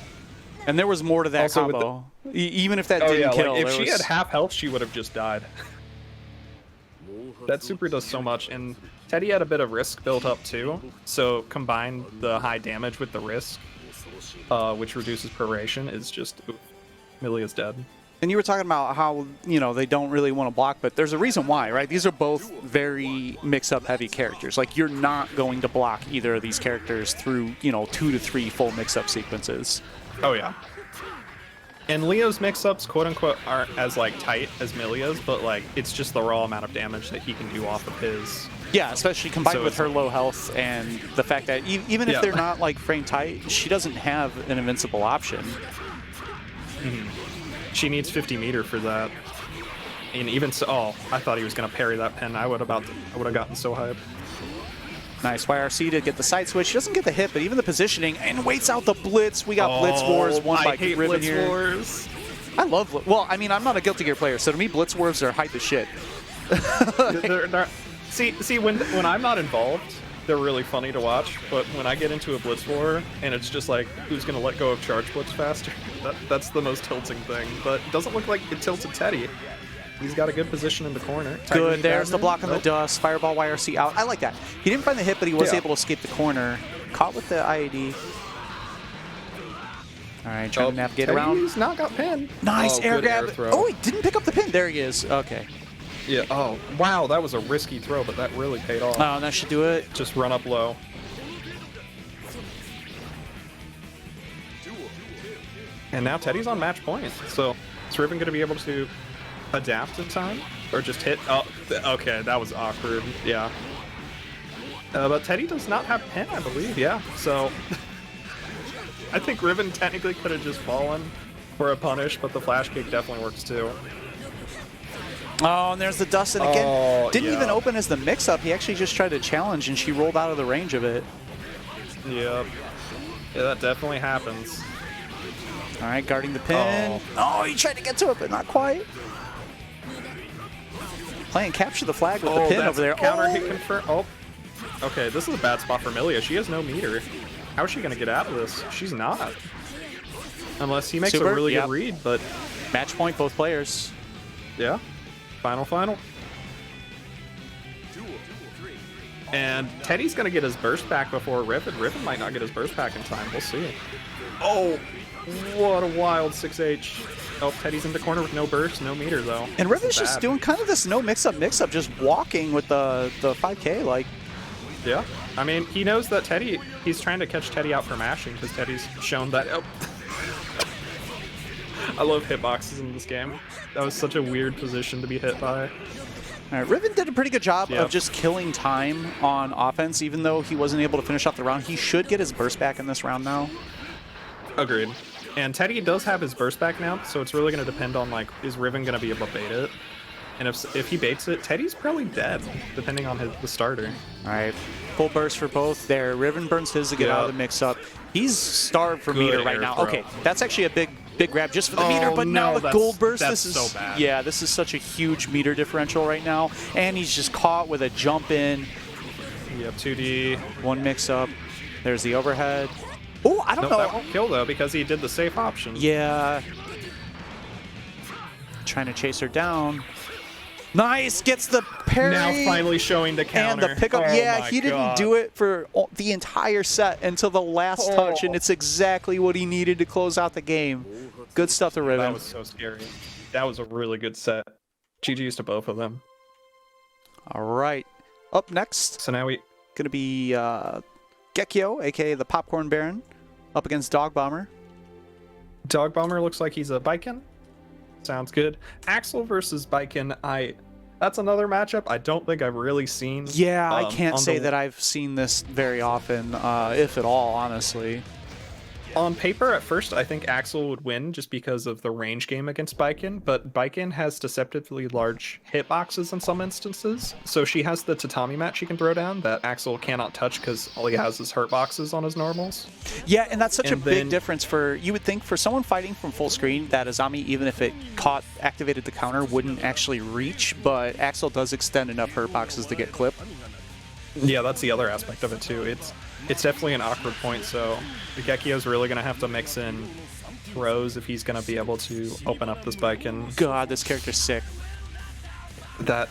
And there was more to that Also combo. Even if that didn't kill, like, if there she was... had half health, she would have just died. That super does so much, and Teddy had a bit of risk built up too. So combine the high damage with the risk, which reduces proration, is just Millie is dead. And you were talking about how, you know, they don't really want to block, but there's a reason why, right? These are both very mix-up heavy characters. Like, you're not going to block either of these characters through, you know, 2 to 3 full mix-up sequences. Oh, yeah. And Leo's mix-ups, quote-unquote, aren't as, like, tight as Milia's, but, like, it's just the raw amount of damage that he can do off of his. Yeah, especially combined with her low health and the fact that even if they're not, like, frame tight, she doesn't have an invincible option. Mm-hmm. She needs 50 meter for that. And even so, oh, I thought he was going to parry that pen. I would have gotten so hyped. Nice YRC to get the side switch. She doesn't get the hit, but even the positioning, and waits out the blitz. We got Blitz Wars won by Riven here. Wars. I love, well, I mean, I'm not a Guilty Gear player, so to me, Blitz Wars are hype as shit. See, when I'm not involved, they're really funny to watch, but when I get into a Blitz War, and it's just like, who's going to let go of Charge Blitz faster? That's the most tilting thing, but it doesn't look like it tilted Teddy. He's got a good position in the corner. Good, there's the block on the dust. Fireball YRC out. I like that. He didn't find the hit, but he was able to escape the corner. Caught with the IAD. All right, trying to navigate around. He's not got pin. Nice air grab. Oh, he didn't pick up the pin. There he is. Okay. Yeah, oh, wow, that was a risky throw, but that really paid off. Oh, that should do it. Just run up low. And now Teddy's on match point, so is Riven going to be able to adapt in time? Or just hit? Oh, okay, that was awkward, yeah. But Teddy does not have pin, I believe, yeah, so... I think Riven technically could have just fallen for a punish, but the flash kick definitely works too. Oh, and there's the dust, and again, didn't even open as the mix-up. He actually just tried to challenge, and she rolled out of the range of it. Yep. Yeah, that definitely happens. All right, guarding the pin. Oh, he tried to get to it, but not quite. Playing capture the flag with the pin over there. Counter hit confirm. Oh, okay, this is a bad spot for Milia. She has no meter. How is she going to get out of this? She's not. Unless he makes a really good read, but... Match point, both players. Yeah. Final. And Teddy's going to get his burst back before Riven. Riven might not get his burst back in time. We'll see. Oh, what a wild 6H. Oh, Teddy's in the corner with no burst, no meter, though. And Riven's just doing kind of this no mix-up, just walking with the 5K, like... Yeah. I mean, he knows that he's trying to catch Teddy out for mashing, because Teddy's shown that... Oh. I love hitboxes in this game. That was such a weird position to be hit by. All right, Riven did a pretty good job of just killing time on offense, even though he wasn't able to finish off the round. He should get his burst back in this round now. Agreed. And Teddy does have his burst back now, so it's really going to depend on, like, is Riven going to be able to bait it? And if he baits it, Teddy's probably dead, depending on the starter. All right, full burst for both there. Riven burns his to get out of the mix-up. He's starved for meter right now. Okay, that's actually a big grab just for the meter, but now the gold burst. This is so bad. Yeah, this is such a huge meter differential right now, and he's just caught with a jump in. Yep, 2D. One mix-up. There's the overhead. Oh, I don't know. That won't kill, though, because he did the safe option. Yeah. trying to chase her down. Nice, gets the parry. Now finally showing the counter. And the pickup. Oh yeah, he my didn't God. do it for the entire set until the last touch, and it's exactly what he needed to close out the game. Good stuff to Riven. That was so scary. That was a really good set. GG's to both of them. All right. Up next, So now we... going to be Gekyo, a.k.a. the Popcorn Baron, up against Dog Bomber. Dog Bomber looks like he's a Baiken. Sounds good. Axel versus Baiken. That's another matchup I don't think I've really seen. Yeah, I can't on say the- that I've seen this very often, if at all, honestly. On paper, at first, I think Axel would win just because of the range game against Baiken, but Baiken has deceptively large hitboxes in some instances. So she has the tatami mat she can throw down that Axel cannot touch because all he has is hurt boxes on his normals. Yeah, and that's such a And big then- difference for, you would think for someone fighting from full screen, that Azami, even if it activated the counter, wouldn't actually reach, but Axel does extend enough hurt boxes to get clipped. Yeah, that's the other aspect of it too. It's definitely an awkward point, so the Gekio's really going to have to mix in throws if he's going to be able to open up this Baiken. God, this character's sick. That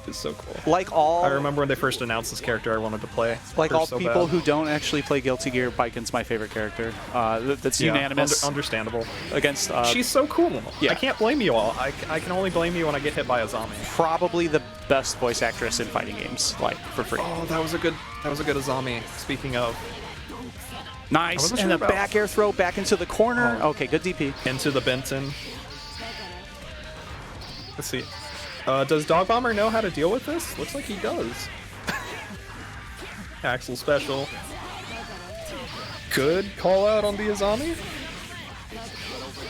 is so cool. Like all, I remember when they first announced this character, I wanted to play. like They're all so people bad. who don't actually play Guilty Gear, Baiken's my favorite character. That's Yeah, unanimous understandable. against She's so cool. yeah. I can't blame you all. I can only blame you when I get hit by a zombie. probably the best voice actress in fighting games, like for free. Oh, that was a good zombie. Speaking of, Nice, wasn't and sure the about- back air throw back into the corner. Oh. Okay, good DP. into the Benton. Let's see. Does Dog Bomber know how to deal with this? Looks like he does. Axel special. Good call out on the Azami.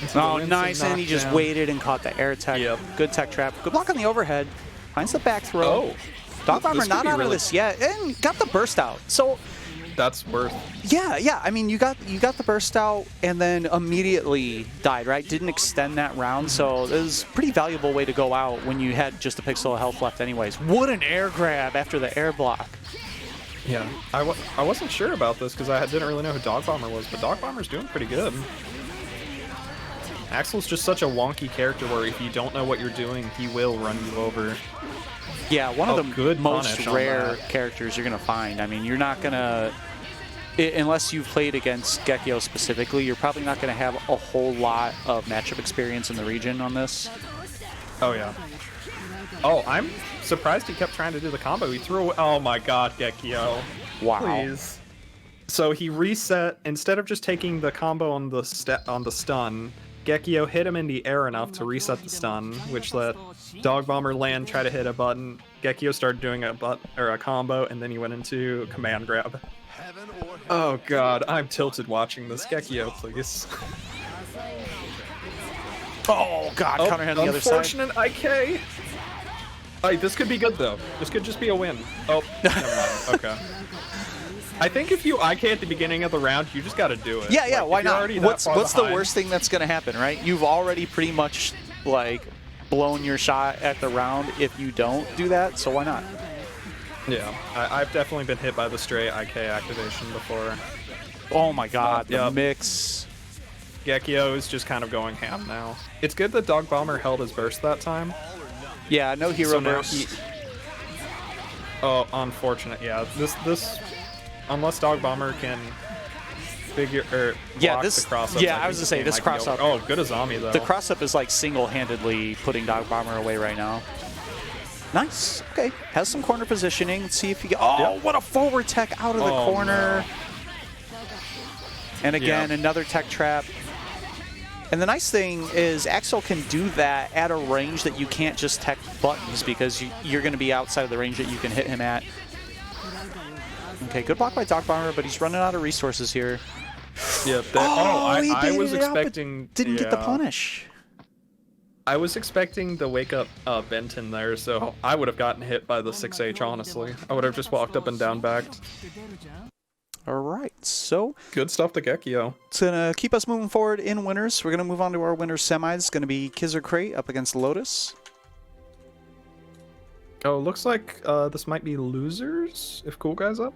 Into the Oh, Winston nice, and he just knockdown. waited and caught the air tech. Yep. Good tech trap. Good block on the overhead. Finds the back throw. Oh, Dog Bomber this could not be out of really- this yet, and got the burst out. So that's worth. yeah. I mean, you got the burst out, and then immediately died. Right? Didn't extend that round, so it was a pretty valuable way to go out when you had just a pixel of health left, anyways. What an air grab after the air block. Yeah, I wasn't sure about this because I didn't really know who Dog Bomber was, but Dog Bomber's doing pretty good. Axel's just such a wonky character where if you don't know what you're doing, he will run you over. Yeah, one of Oh, the good most punish on rare that. characters you're gonna find. I mean, you're not gonna, unless you've played against Gekyo specifically, you're probably not gonna have a whole lot of matchup experience in the region on this. Oh yeah. Oh, I'm surprised he kept trying to do the combo. He threw away. Oh my God, Gekyo. Wow. Please. So he reset instead of just taking the combo on the stun. Gekyo hit him in the air enough to reset the stun, which let Dog Bomber land, try to hit a button. Gekyo started doing a combo, and then he went into command grab. Oh God, I'm tilted watching this. Gekyo, please. Oh God, counter hit on the other side. Unfortunate IK. Alright, this could be good though. This could just be a win. Oh, never mind. Okay. I think if you IK at the beginning of the round, you just gotta do it. Yeah, Like, why if you're not? already that What's far the behind- worst thing that's gonna happen, right? You've already pretty much like blown your shot at the round if you don't do that, so why not? Yeah, I've definitely been hit by the stray IK activation before. Oh my God, the Yep. mix. Gekyo is just kind of going ham now. It's good that Dog Bomber held his burst that time. Yeah, no hero So now burst. he... Oh, unfortunate. Yeah, this unless Dog Bomber can figure or Yeah, block this- the cross up. yeah, I was gonna say, this cross up- Oh, good Azami though. The cross up is like single-handedly putting Dog Bomber away right now. Nice. Okay, has some corner positioning. Let's see if you get. Oh, Yep. what a forward tech out of the Oh, corner. no. And again, Yeah. another tech trap. And the nice thing is Axel can do that at a range that you can't just tech buttons because you're going to be outside of the range that you can hit him at. Okay, good block by Dog Bomber, but he's running out of resources here. Yeah. He I baited was it out, but expecting. didn't get the yeah. punish. I was expecting the wake up Benton there, so I would have gotten hit by the 6H. Honestly, I would have just walked up and down backed. All right, so Good stuff to Gekyo. it's going to keep us moving forward in winners. We're going to move on to our winners semis. It's going to be Kizer Crate up against Lotus. Oh, looks like this might be losers if Cool Guy's up.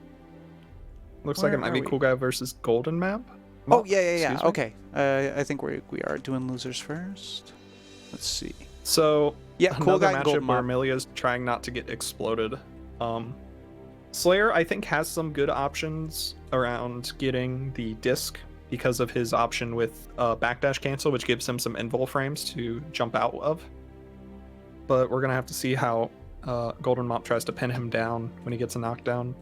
Looks like Where it might are be we? Cool Guy versus Golden Map. Oh, yeah. Excuse me? Okay. I think we are doing losers first. Let's Let's see. So Yeah, cool another guy and matchup Golden where Mop. Amelia's trying not to get exploded. Slayer, I think, has some good options around getting the disc because of his option with backdash cancel, which gives him some invul frames to jump out of. But we're gonna have to see how Golden Mop tries to pin him down when he gets a knockdown.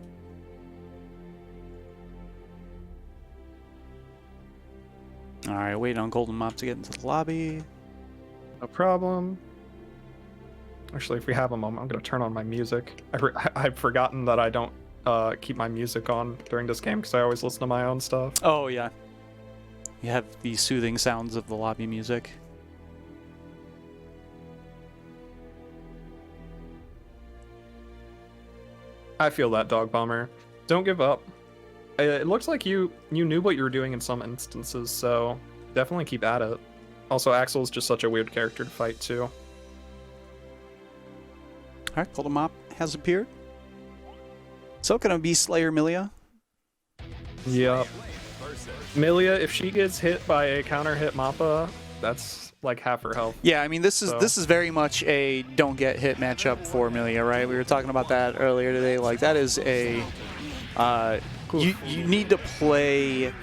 All right, waiting on Golden Mop to get into the lobby. No problem. Actually, if we have a moment, I'm gonna turn on my music. I've forgotten that I don't keep my music on during this game because I always listen to my own stuff. Oh, yeah. You have the soothing sounds of the lobby music. I feel that, Dog Bomber. Don't give up. It looks like you knew what you were doing in some instances, so definitely keep at it. Also, Axel's just such a weird character to fight, too. All right, Golden Mop has appeared. So gonna be Slayer Milia. Yep. Milia, if she gets hit by a counter hit Mappa, that's like half her health. Yeah, I mean this is very much a don't get hit matchup for Milia, right? We were talking about that earlier today. Like that is a you need to play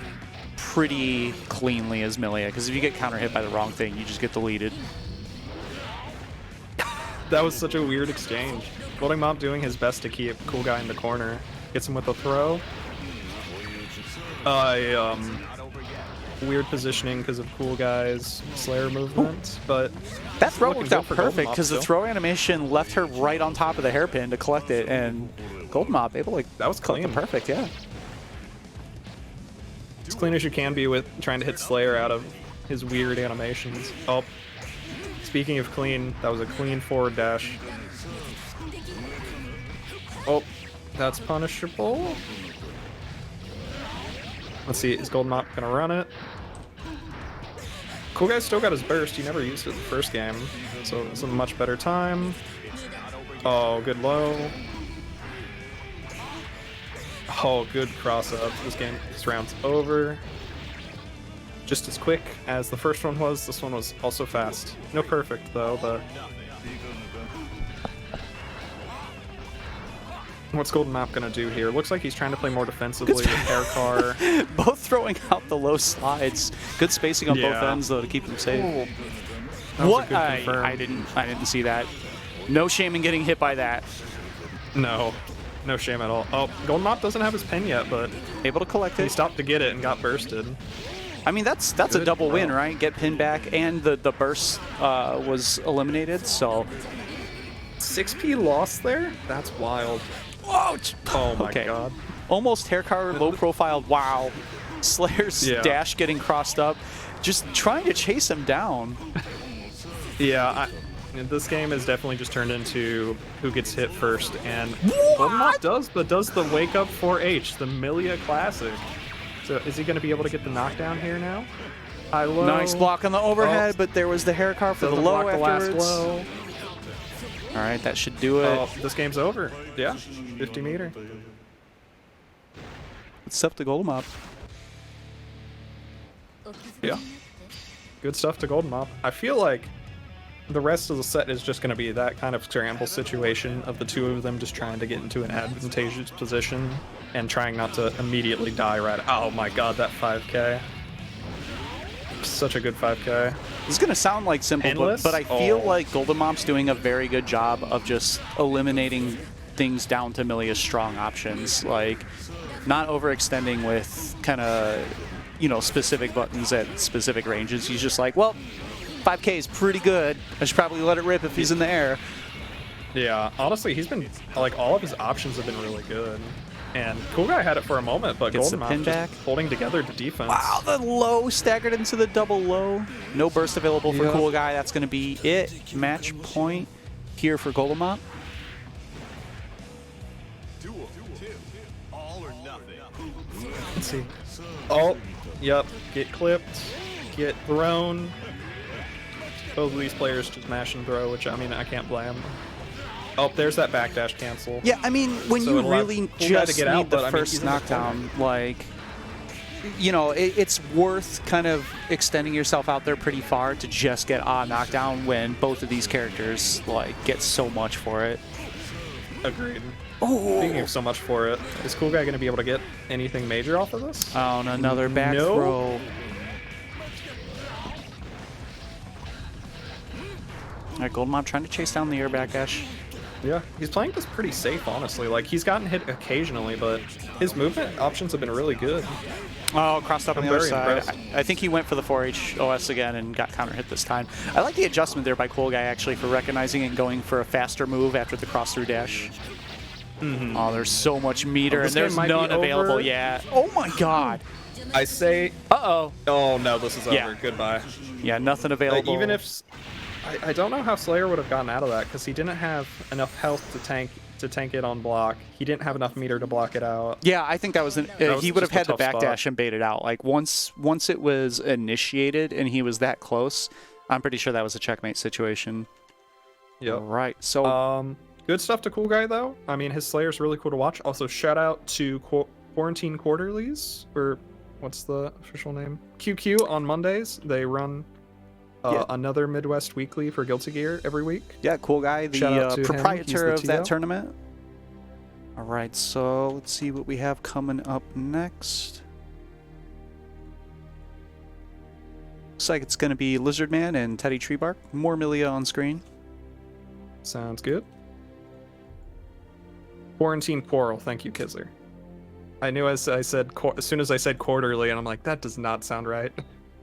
pretty cleanly as Milia, because if you get counter hit by the wrong thing, you just get deleted. That was such a weird exchange. Golden Mop doing his best to keep Cool Guy in the corner. Gets him with a throw. Weird positioning because of Cool Guy's Slayer movement, but that throw worked out perfect because the throw animation left her right on top of the hairpin to collect it, and Golden Mop able to that was collect clean. it perfect, yeah. As clean as you can be with trying to hit Slayer out of his weird animations. Oh, speaking of clean, that was a clean forward dash. Oh, that's punishable. Let's see, is Golden Mop gonna run it? Cool Guy's still got his burst. He never used it in the first game, so it's a much better time. Oh, good low. Oh, good cross up. This round's over. Just as quick as the first one was, this one was also fast. No perfect though, but what's Golden Mop gonna do here? Looks like he's trying to play more defensively with Hair Car. Both throwing out the low slides. Good spacing on both ends though to keep them safe. Ooh. What? I didn't see that. No shame in getting hit by that. No shame at all. Oh, Golden Mop doesn't have his pin yet, but able to collect it. He stopped to get it and got bursted. I mean that's a double win, right? Get pinned back and the burst was eliminated. So 6P loss there? That's wild. Whoa! Oh my god. Almost hair car low profile. Wow. Slayer's dash getting crossed up. Just trying to chase him down. Yeah, this game has definitely just turned into who gets hit first, and Golden Mop does the wake up 4H, the Milia classic. So is he going to be able to get the knockdown here now? High low. Nice block on the overhead, but there was the hair car for the low afterwards. Low. All right, that should do it. Oh, this game's over. Yeah, 50 meter. It's up to Golden Mop. Yeah, good stuff to Golden Mop. I feel like the rest of the set is just going to be that kind of scramble situation of the two of them just trying to get into an advantageous position and trying not to immediately die right. Oh my god, that 5K. Such a good 5K. This is going to sound like simple, but I feel like Golden Mop's doing a very good job of just eliminating things down to Milia's strong options, like not overextending with kind of, specific buttons at specific ranges. He's just like, well, 5K is pretty good. I should probably let it rip if he's in the air. Yeah, honestly, he's been, like, all of his options have been really good. And Cool Guy had it for a moment, but Golden Mop just holding together the defense. Wow, the low staggered into the double low. No burst available for Cool Guy. That's going to be it. Match point here for Golden Mop. Let's see. Oh, yep. Get clipped. Get thrown. Both of these players just mash and throw, which, I mean, I can't blame. Oh, there's that backdash cancel. Yeah, I mean, when you really just need the first knockdown, like, you know, it's worth kind of extending yourself out there pretty far to just get a knockdown when both of these characters like get so much for it. Agreed. Oh, Speaking of so much for it, is Cool Guy going to be able to get anything major off of this? oh, and another back No. throw. All right, Golden Mob trying to chase down the air back dash. Yeah, he's playing this pretty safe, honestly. Like, he's gotten hit occasionally, but his movement options have been really good. Oh, crossed up on I'm the other very side. impressed. I think he went for the 4H OS again and got counter hit this time. I like the adjustment there by Cool Guy, actually, for recognizing and going for a faster move after the cross-through dash. Oh, there's so much meter, this and there's game might be none available over. yet. Oh my god. I say... Uh-oh. Oh, no, this is over. Yeah. Goodbye. Yeah, nothing available. Even if... I don't know how Slayer would have gotten out of that, because he didn't have enough health to tank it on block. He didn't have enough meter to block it out. Yeah, I think that was... was he would have just a had to tough spot. backdash and bait it out. Like, once it was initiated and he was that close, I'm pretty sure that was a checkmate situation. Yep. Right, so... Good stuff to Cool Guy, though. I mean, his Slayer's really cool to watch. Also, shout out to Quarantine Quarterlies, or what's the official name? QQ on Mondays. They run another Midwest Weekly for Guilty Gear every week. Yeah, Cool Guy, Shout out the to him. proprietor He's of the that TO. tournament. All right, so let's see what we have coming up next. Looks like it's going to be Lizard Man and Teddy Treebark. More Milia on screen. Sounds good. Quarantine Quarrel. Thank you, Kizzer. I knew as soon as I said quarterly, and I'm like, that does not sound right.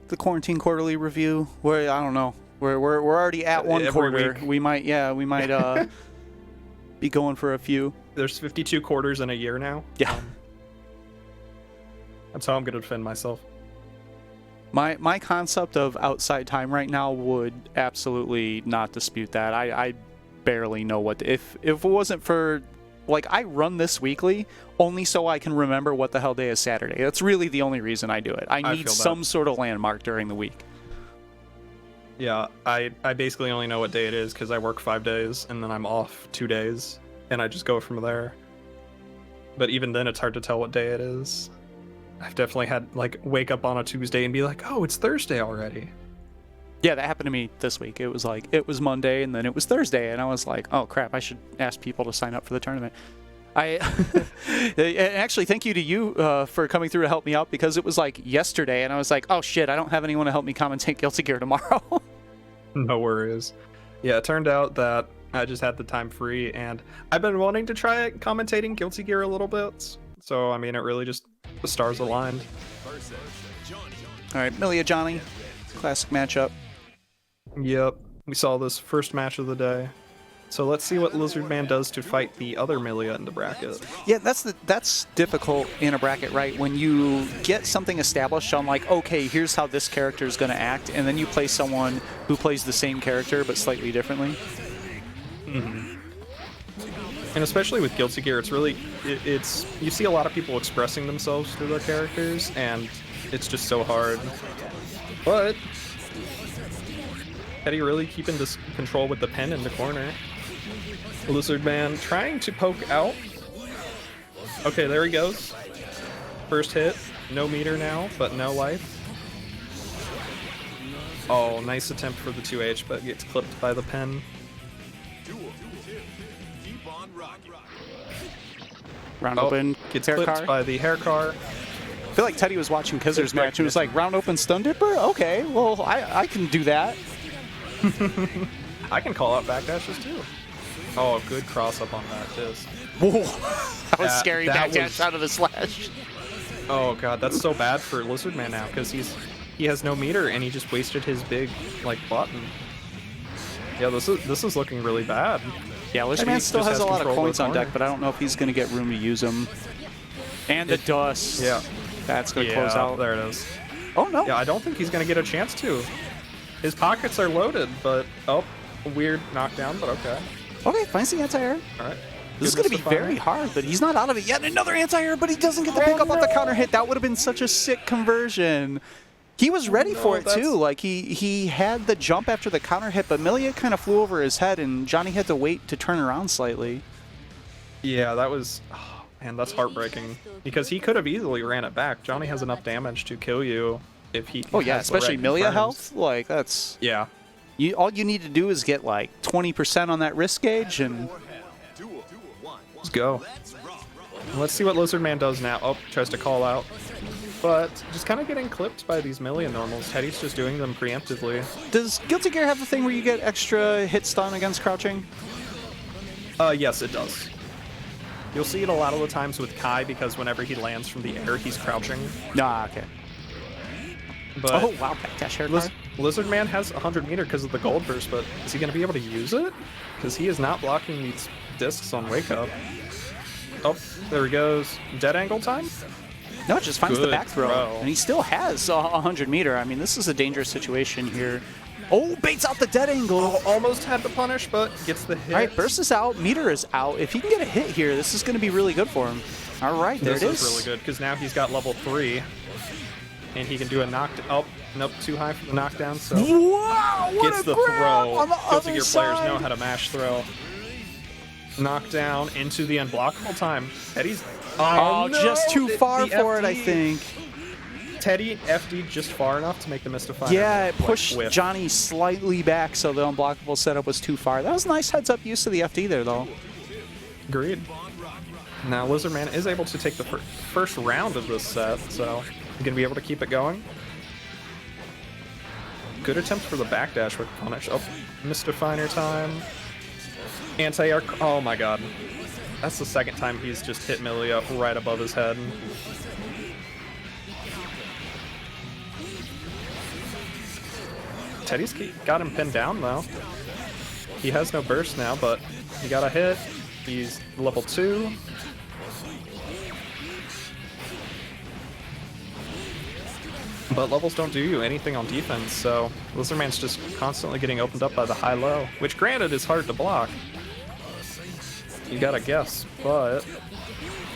The Quarantine Quarterly review. Where I don't know. We're already at one Every quarter. week. We might be going for a few. There's 52 quarters in a year now. Yeah. That's how I'm gonna defend myself. My concept of outside time right now would absolutely not dispute that. I barely know what if it wasn't for, like, I run this weekly only so I can remember what the hell day is Saturday. That's really the only reason I do it. I need feel that. some sort of landmark during the week. Yeah, I basically only know what day it is because I work 5 days and then I'm off 2 days and I just go from there. But even then, it's hard to tell what day it is. I've definitely had, like, wake up on a Tuesday and be like, oh, it's Thursday already. Yeah, that happened to me this week. It was like, it was Monday and then it was Thursday, and I was like, oh crap, I should ask people to sign up for the tournament. Actually, thank you to you for coming through to help me out, because it was like yesterday and I was like, oh shit, I don't have anyone to help me commentate Guilty Gear tomorrow. No worries. Yeah, it turned out that I just had the time free, and I've been wanting to try commentating Guilty Gear a little bit. So, I mean, it really just, the stars aligned. All right, Milia Johnny, classic matchup. Yep, we saw this first match of the day. So let's see what Lizard Man does to fight the other Milia in the bracket. Yeah, that's difficult in a bracket, right? When you get something established on, like, okay, here's how this character is going to act, and then you play someone who plays the same character but slightly differently. Mm-hmm. And especially with Guilty Gear, it's really, it's you see a lot of people expressing themselves through their characters, and it's just so hard. But Teddy really keeping this control with the pen in the corner. Lizard Man trying to poke out. Okay, there he goes. First hit, no meter now, but no life. Oh, nice attempt for the 2H, but gets clipped by the pen. Round open, Gets hair clipped car. by the hair car. I feel like Teddy was watching Kizzer's match and was like, round open stun dipper? Okay, well, I can do that. I can call out backdashes too. Oh, good cross up on that, just. Whoa, that was scary. that Backdash was- out of the slash. Oh god, that's so bad for Lizard Man now, because he has no meter and he just wasted his big, like, button. Yeah, this is looking really bad. Yeah, Lizard Teddy Man still just has a lot of control coins the on deck, corner. but I don't know if he's going to get room to use them. And the dust. Yeah. That's going to close out. There it is. Oh, no. Yeah, I don't think he's gonna get a chance to. His pockets are loaded, but weird knockdown, but okay. Okay, finds the anti-air. All right. This is going to be very hard, but he's not out of it yet. Another anti-air, but he doesn't get the pick up on the counter hit. That would have been such a sick conversion. He was ready for it, too. Like, he had the jump after the counter hit, but Milia kind of flew over his head, and Johnny had to wait to turn around slightly. Yeah, that was. Oh, And that's heartbreaking because he could have easily ran it back. Johnny has enough damage to kill you if he. Oh yeah, especially Milia health. Like that's. Yeah. All you need to do is get like 20% on that risk gauge and. Let's go. Let's see what Lizardman does now. Oh, tries to call out. But just kind of getting clipped by these Milia normals. Teddy's just doing them preemptively. Does Guilty Gear have the thing where you get extra hit stun against crouching? Yes, it does. You'll see it a lot of the times with Kai because whenever he lands from the air, he's crouching. Nah, okay. But oh, wow, backdash hair card. Lizardman has 100 meter because of the gold burst, but is he going to be able to use it? Because he is not blocking these discs on Wake Up. Oh, there he goes. Dead angle time? No, it just finds the Good back throw. And he still has 100 meter. I mean, this is a dangerous situation here. Oh, baits out the dead angle. Oh, almost had the punish, but gets the hit. All right, burst is out. Meter is out. If he can get a hit here, this is going to be really good for him. All right, there it is. This is really good because now he's got level 3. And he can do a knockdown. Oh, nope, too high for the knockdown. So wow, what gets a the grab throw. on the Guilty other Gear side. players know how to mash throw. Knockdown into the unblockable time. Teddy's. Oh, no, just too far the for it, FD. I think. Teddy FD just far enough to make the Mystify. Yeah, it pushed Johnny slightly back, so the unblockable setup was too far. That was a nice heads-up use of the FD there, though. Agreed. Now Lizardman is able to take the first round of this set, so he's going to be able to keep it going. Good attempt for the backdash with punish. Oh, Mystifiner time. Anti-arc. Oh my god. That's the second time he's just hit Milia right above his head. Teddy's got him pinned down though. He has no burst now, but he got a hit. He's level 2. But levels don't do you anything on defense, so Lizardman's just constantly getting opened up by the high-low, which granted is hard to block. You gotta guess, but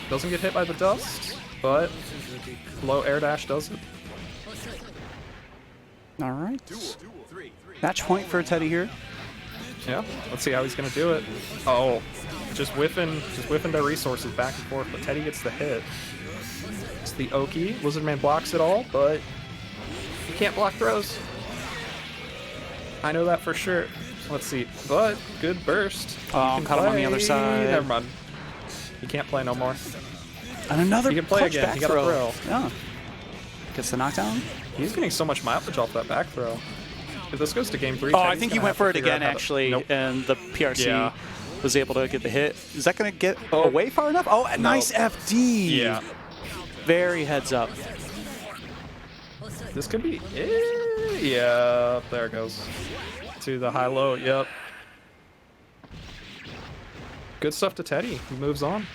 doesn't get hit by the dust, but low air dash does it. All right. Match point for Teddy here. Yeah, let's see how he's gonna do it. Oh, just whiffing their resources back and forth, but Teddy gets the hit. It's the Oki. Lizardman blocks it all, but he can't block throws. I know that for sure. Let's see, but good burst. Oh, caught him on the other side. Never mind. He can't play no more. And another he can play clutch again. back He got a throw. Yeah. Gets the knockdown. He's getting so much mileage off that back throw. If this goes to game 3, oh, I think he went for it again, actually, nope. and the PRC Yeah. was able to get the hit. Is that going to get away far enough? Oh, a nice FD. Yeah. Very heads up. This could be it. Yeah, there it goes. To the high-low, yep. Good stuff to Teddy. He moves on.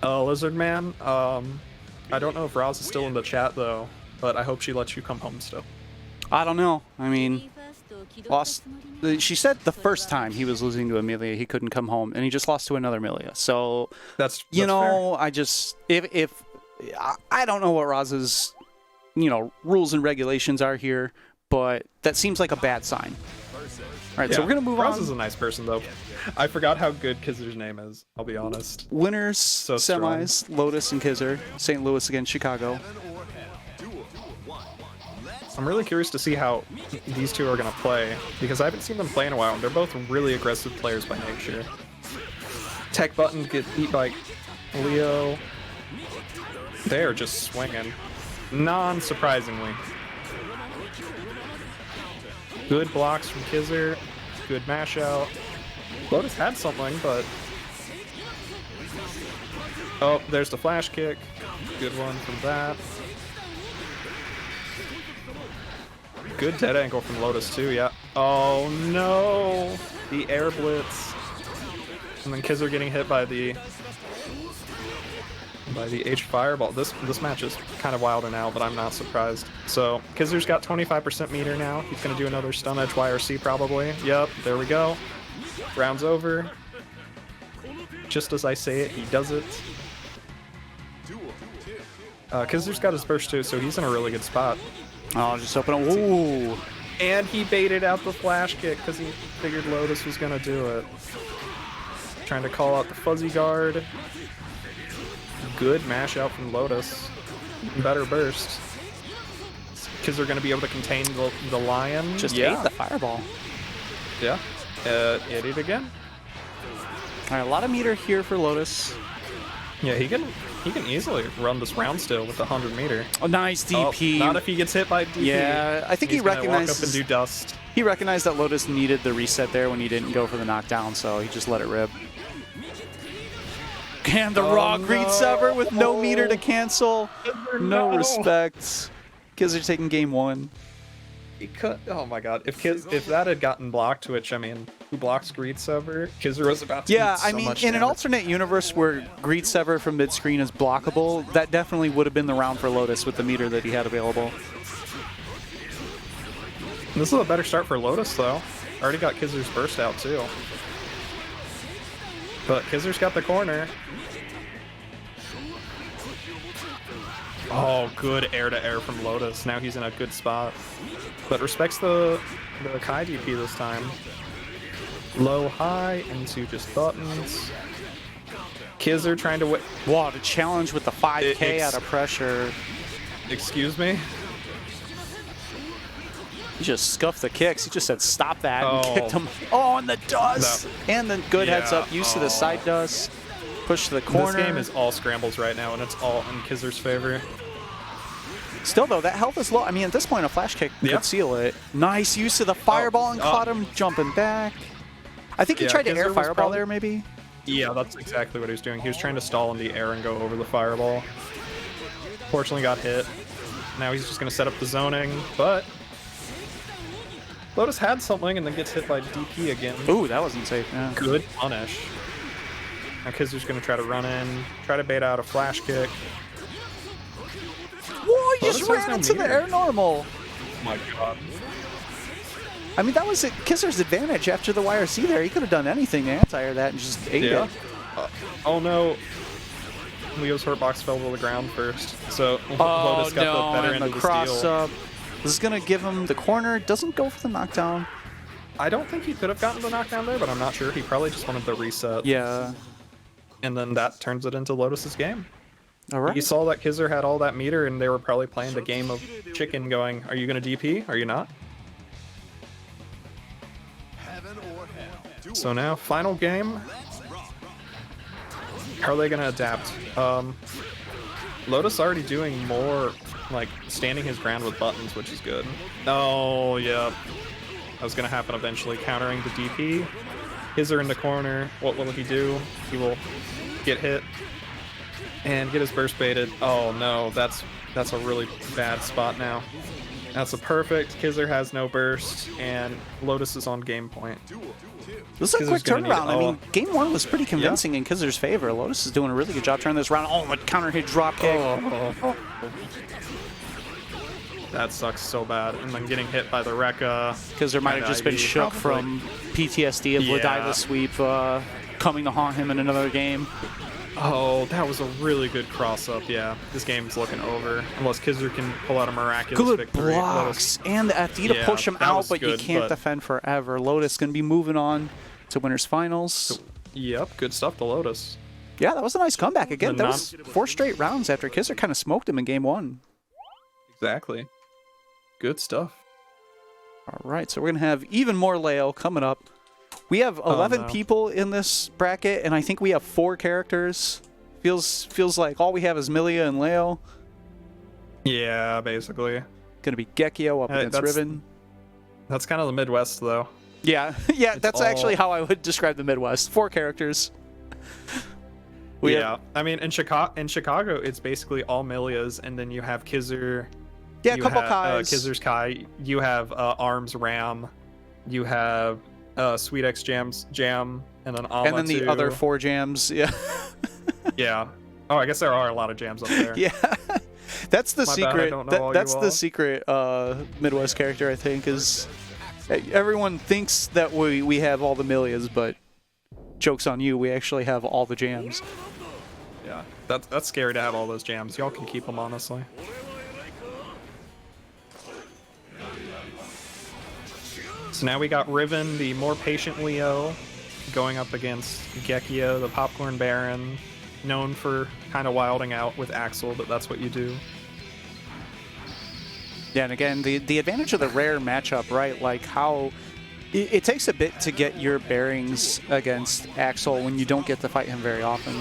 Lizardman, I don't know if Roz is still in the chat, though, but I hope she lets you come home still. I don't know. I mean, lost. She said the first time he was losing to Amelia, he couldn't come home, and he just lost to another Amelia. So, that's you know, fair. I just if I don't know what Roz's rules and regulations are here, but that seems like a bad sign. All right, so we're gonna move Roz on. is a nice person, though. I forgot how good Kizer's name is. I'll be honest. Winners, So semis, Lotus and Kizer. St. Louis against Chicago. I'm really curious to see how these two are going to play, because I haven't seen them play in a while, and they're both really aggressive players by nature. Tech Button gets beat by Leo. They're just swinging. Non-surprisingly. Good blocks from Kizer. Good mash out. Lotus had something, but... Oh, there's the flash kick. Good one from that. Good dead angle from Lotus too, yeah. Oh no! The air blitz. And then Kizer getting hit by the H fireball. This match is kind of wilder now, but I'm not surprised. So Kizer's got 25% meter now. He's gonna do another stun edge YRC probably. Yep, there we go. Round's over. Just as I say it, he does it. Kizer's got his burst too, so he's in a really good spot. Oh, just open up. Ooh. And he baited out the flash kick because he figured Lotus was going to do it. trying to call out the fuzzy guard. Good mash out from Lotus. Better burst. Kids are going to be able to contain the lion. Just ate the fireball. Yeah. Ate it again. All right, a lot of meter here for Lotus. Yeah, he can easily run this round still with the 100 meter. Oh, nice DP. Oh, not if he gets hit by DP. Yeah, I think he recognized. Walk up and do dust. He recognized that Lotus needed the reset there when he didn't go for the knockdown, so he just let it rip. And the raw greed sever with no meter to cancel. No respect. Kids are taking game 1. He could, oh my god! If that had gotten blocked, which I mean, who blocks Greed Sever? Kizzer was about to. Yeah, eat so I mean, much in an damage. alternate universe where Greed Sever from mid screen is blockable, that definitely would have been the round for Lotus with the meter that he had available. This is a better start for Lotus though. Already got Kizzer's burst out too. But Kizzer's got the corner. Oh, good air-to-air from Lotus. Now he's in a good spot. But respects the Kai DP this time. Low, high, into just buttons. Kizzer trying to win. Wow, the challenge with the 5K out of pressure. Excuse me? He just scuffed the kicks. He just said, stop that, and Oh. kicked him. Oh, and the dust! And the good heads up, used to the side dust. Push to the corner. This game is all scrambles right now, and it's all in Kizzer's favor. Still, though, that health is low. I mean, at this point, a flash kick could seal it. Nice use of the fireball and caught him jumping back. I think he tried to Kizzer air was fireball probably- there, maybe? Yeah, that's exactly what he was doing. He was trying to stall in the air and go over the fireball. Fortunately got hit. Now he's just going to set up the zoning, but Lotus had something and then gets hit by DP again. Ooh, that wasn't safe. Yeah. Good punish. Now Kizzer's going to try to run in, try to bait out a flash kick. Whoa, he just Lotus has ran no into the meter. air normal. Oh my god. I mean, that was Kizzer's advantage after the YRC there. He could have done anything to anti-air that and just ate Yeah. it. Oh no. Leo's hurtbox fell to the ground first. So Oh, Lotus got no, the better and end the of the cross steal. up. This is going to give him the corner. Doesn't go for the knockdown. I don't think he could have gotten the knockdown there, but I'm not sure. He probably just wanted the reset. Yeah. And then that turns it into Lotus's game. All right. You saw that Kizzer had all that meter, and they were probably playing the game of chicken going, are you going to DP? Are you not? So now, final game. How are they going to adapt? Lotus already doing more, like, standing his ground with buttons, which is good. Oh, yeah. That was going to happen eventually, countering the DP. Kizzer in the corner. What will he do? He will get hit and get his burst baited. Oh no, that's a really bad spot now. That's a perfect. Kizzer has no burst, and Lotus is on game point. This is a quick Kizzer's gonna need- turnaround. I mean, game 1 was pretty convincing in Kizzer's favor. Lotus is doing a really good job turning this around. Oh, a counter hit drop kick. Oh. That sucks so bad. And then getting hit by the Rekka. Kizzer might have just been IV, shook probably. from PTSD of Yeah. Ladiva sweep coming to haunt him in another game. Oh, that was a really good cross-up, yeah. This game's looking over. Unless Kizzer can pull out a miraculous Good victory. blocks and the FD to Yeah, push him that out, was but you good, can't but- defend forever. Lotus going to be moving on to winners finals. Yep, good stuff to Lotus. Yeah, that was a nice comeback. Again, The that was 4 straight rounds after Kizzer kind of smoked him in game 1. Exactly. Good stuff. All right, so we're going to have even more Leo coming up. We have 11 no. people in this bracket, and I think we have 4 characters. Feels like all we have is Milia and Leo. Yeah, basically. Going to be Gekio up against that's- Riven. That's kind of the Midwest, though. Yeah, yeah, that's actually how I would describe the Midwest. 4 characters. We yeah, have- I mean, in Chicago, it's basically all Milias, and then you have Kizzer. yeah, a you couple have, Kais. Kizzer's Kai. You have Arms Ram. You have Sweet X Jam, and then Alma and then the too. other 4 jams. Yeah. Yeah. Oh, I guess there are a lot of jams up there. Yeah. That's the My bad, I secret. don't know all That's you the all. secret Midwest character, I think, is everyone thinks that we have all the Milias, but joke's on you, we actually have all the jams. Yeah. That's scary to have all those jams. Y'all can keep them, honestly. So now we got Riven, the more patient Leo, going up against Gekio, the Popcorn Baron, known for kind of wilding out with Axel, but that's what you do. Yeah, and again, the advantage of the rare matchup, right? Like how it takes a bit to get your bearings against Axel when you don't get to fight him very often.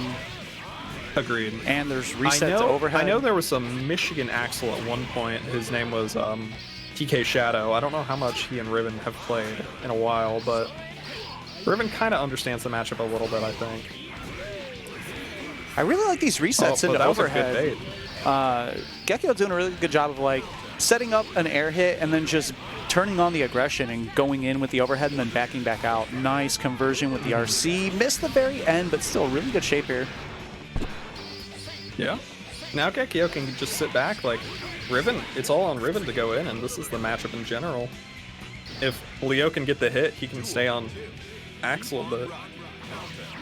Agreed. And there's reset to overhead. I know there was some Michigan Axel at one point. His name was TK Shadow. I don't know how much he and Riven have played in a while, but Riven kind of understands the matchup a little bit, I think. I really like these resets into overhead. Was a good bait. Gekio doing a really good job of like setting up an air hit and then just turning on the aggression and going in with the overhead and then backing back out. Nice conversion with the RC. Missed the very end, but still really good shape here. Yeah. Now Gekio can just sit back. Like Riven, it's all on Riven to go in, and this is the matchup in general. If Leo can get the hit, he can stay on Axel, but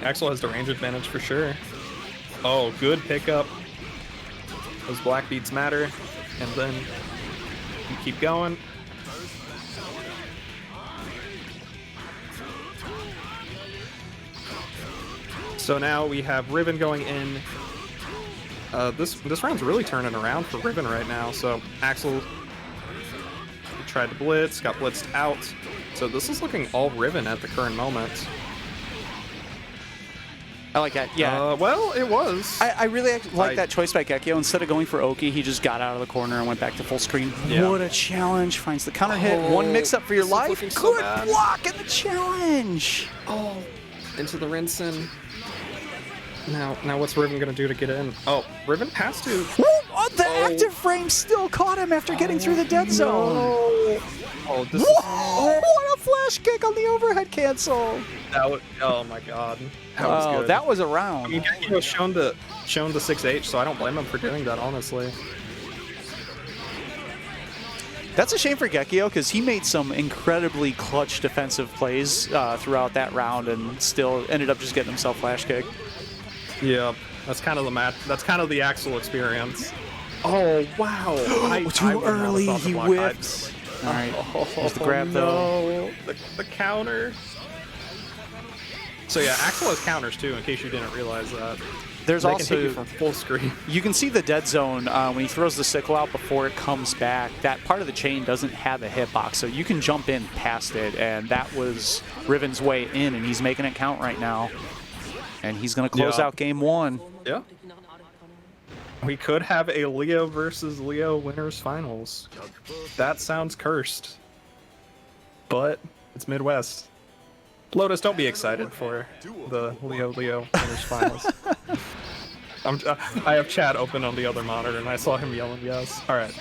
Axel has the range advantage for sure. Oh, good pickup. Those black beats matter, and then you keep going. So now we have Riven going in. This round's really turning around for Riven right now. So Axel tried to blitz, got blitzed out. So this is looking all Riven at the current moment. I like that, yeah. Well, it was. I really like that choice by Gekio. Instead of going for Oki, he just got out of the corner and went back to full screen. Yeah. What a challenge. Finds the counter hit. One mix-up for your life. Good so block in the challenge. Oh, into the Rinsen. Now what's Riven going to do to get in? Oh, Riven has to. Oh, the active frame still caught him after getting through the dead zone. Oh, this is... What a flash kick on the overhead cancel. Oh my god. That was good. That was a round. I mean, he was shown the 6H, so I don't blame him for doing that, honestly. That's a shame for Gekio because he made some incredibly clutch defensive plays throughout that round and still ended up just getting himself flash kicked. Yeah, that's kind of the That's kind of the Axel experience. Oh wow! Too early, he whipped. All right, there's the grab though. The counter. So yeah, Axel has counters too. In case you didn't realize that. There's they also can take you from full screen. You can see the dead zone when he throws the sickle out before it comes back. That part of the chain doesn't have a hitbox, so you can jump in past it, and that was Riven's way in, and he's making it count right now. And he's going to close out game one. Yeah. We could have a Leo versus Leo winners finals. That sounds cursed. But it's Midwest. Lotus, don't be excited for the Leo winners finals. I have chat open on the other monitor and I saw him yelling yes. All right.